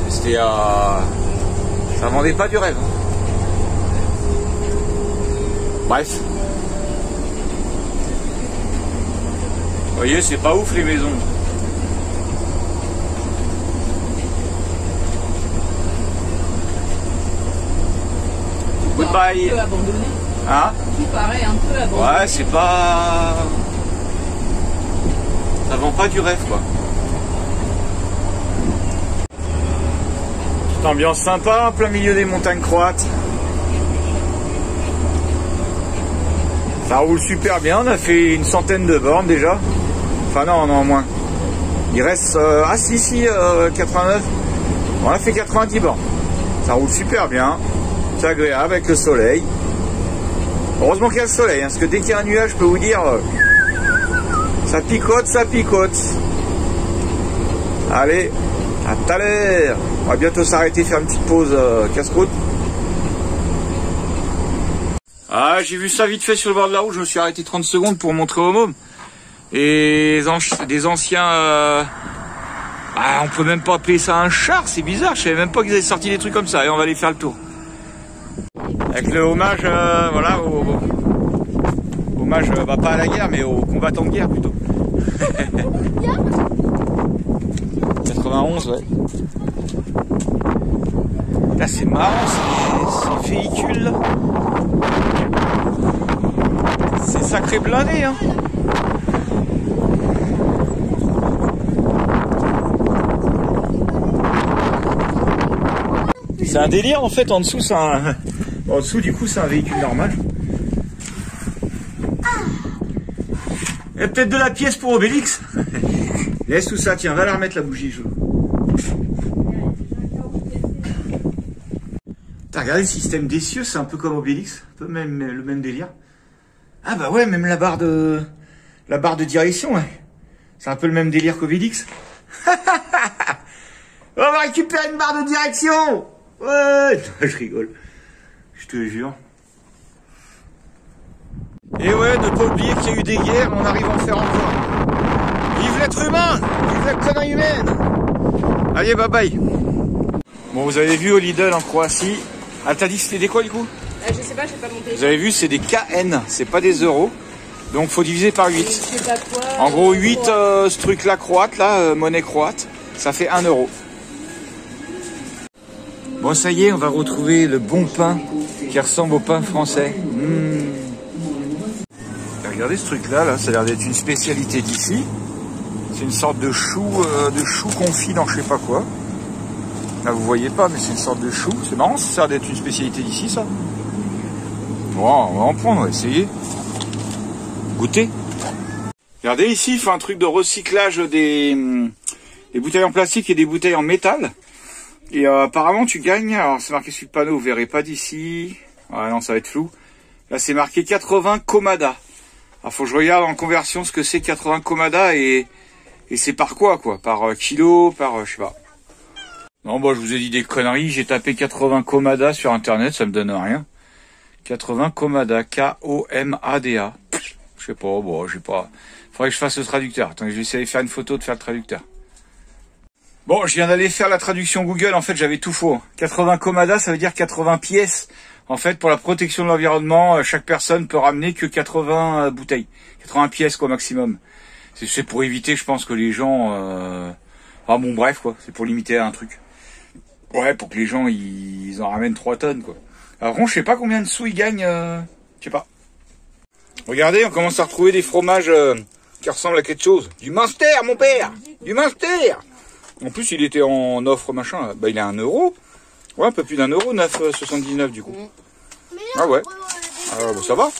C'était ça vendait pas du rêve. Bref. Vous voyez, c'est pas ouf les maisons. pareil. Un peu abandonné. Hein? Tout paraît un peu abandonné. Ouais, c'est pas... Ça vend pas du rêve, quoi. Petite ambiance sympa, en plein milieu des montagnes croates. Ça roule super bien, on a fait une centaine de bornes déjà. Enfin non, moins. Il reste... ah si, 89. On a fait 90 bornes. Ça roule super bien. C'est agréable avec le soleil. Heureusement qu'il y a le soleil, hein, parce que dès qu'il y a un nuage, je peux vous dire... ça picote, ça picote. Allez, à tout à l'heure. On va bientôt s'arrêter, faire une petite pause casse-croûte. Ah, j'ai vu ça vite fait sur le bord de la route, je me suis arrêté 30 secondes pour montrer au môme. Et des anciens... Ah, on peut même pas appeler ça un char, c'est bizarre, je savais même pas qu'ils avaient sorti des trucs comme ça. Et on va aller faire le tour. Avec le hommage, voilà, hommage, bah, pas à la guerre, mais aux combattants de guerre plutôt. 91, ouais. Là, c'est marrant, ces véhicules là. C'est sacré blindé, hein. C'est un délire en fait, en dessous c'est un... En dessous du coup c'est un véhicule normal. Il y a peut-être de la pièce pour Obélix. Laisse tout ça, tiens, va la remettre la bougie. T'as regardé le système d'essieux, c'est un peu comme Obélix, un peu même, le même délire. Ah bah ouais, même la barre de direction, ouais. C'est un peu le même délire qu'Obélix. On va récupérer une barre de direction. Ouais, je rigole. Je te jure. Et ouais, ne pas oublier qu'il y a eu des guerres, on arrive à en faire encore. Vive l'être humain, vive la connerie humaine. Allez, bye bye. Bon, vous avez vu au Lidl en Croatie. Ah, t'as dit que c'était des quoi du coup? Je sais pas, j'ai pas monté. Vous avez vu, c'est des KN, c'est pas des euros. Donc faut diviser par 8. Je sais pas quoi. En gros, 8, ce truc là croate, là, monnaie croate, ça fait 1 euro. Bon, ça y est, on va retrouver le bon pain qui ressemble au pain français. Regardez ce truc-là, ça a l'air d'être une spécialité d'ici. C'est une sorte de chou confit dans je sais pas quoi. Là, vous voyez pas, mais c'est une sorte de chou. C'est marrant, ça a l'air d'être une spécialité d'ici, ça. Bon, on va en prendre, on va essayer. Goûter. Regardez ici, il fait un truc de recyclage des bouteilles en plastique et des bouteilles en métal. Et apparemment tu gagnes, alors c'est marqué sur le panneau, vous verrez pas d'ici. Ah non, ça va être flou. Là c'est marqué 80 Komada. Alors faut que je regarde en conversion ce que c'est 80 Komada et c'est par quoi Par kilo, par je sais pas. Non, bon, je vous ai dit des conneries, j'ai tapé 80 Komada sur internet, ça me donne rien. 80 Komada, K-O-M-A-D-A. Je sais pas, bon, j'ai pas. Faudrait que je fasse le traducteur. Attends, je vais essayer de faire une photo de faire le traducteur. Bon, je viens d'aller faire la traduction Google, en fait j'avais tout faux. 80 Komada, ça veut dire 80 pièces. En fait, pour la protection de l'environnement, chaque personne peut ramener que 80 bouteilles. 80 pièces quoi maximum. C'est pour éviter, je pense, que les gens... Ah bon, bref, quoi. C'est pour limiter à un truc. Ouais, pour que les gens, ils en ramènent 3 tonnes, quoi. Alors, je sais pas combien de sous ils gagnent, je sais pas. Regardez, on commence à retrouver des fromages qui ressemblent à quelque chose. Du Munster, mon père! Du Munster! En plus, il était en offre, machin. Bah, il est à 1 euro. Ouais, un peu plus d'1 euro, 9,79 du coup. Ah ouais. Bah, ça va. Ouais,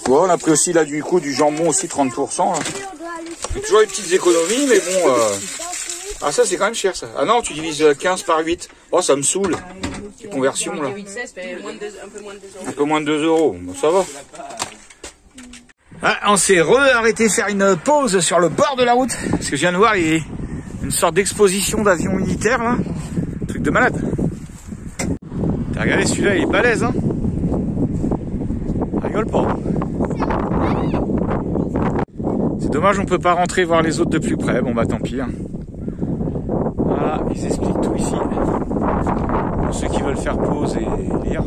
on a pris aussi, là, du coup, du jambon aussi, 30%. Là. C'est toujours les petites économies, mais bon... Ah, ça, c'est quand même cher, ça. Ah non, tu divises 15 par 8. Oh, ça me saoule. Les conversions, là. Un peu moins de 2 euros. Bon, ça va. Ah, on s'est arrêté faire une pause sur le bord de la route. Parce que je viens de voir une sorte d'exposition d'avions militaires, là. Un truc de malade. T'as regardé, celui-là, il est balèze, hein. Rigole pas. C'est dommage, on peut pas rentrer voir les autres de plus près. Bon, bah, tant pis, hein. Voilà, ils expliquent tout ici. Pour ceux qui veulent faire pause et lire.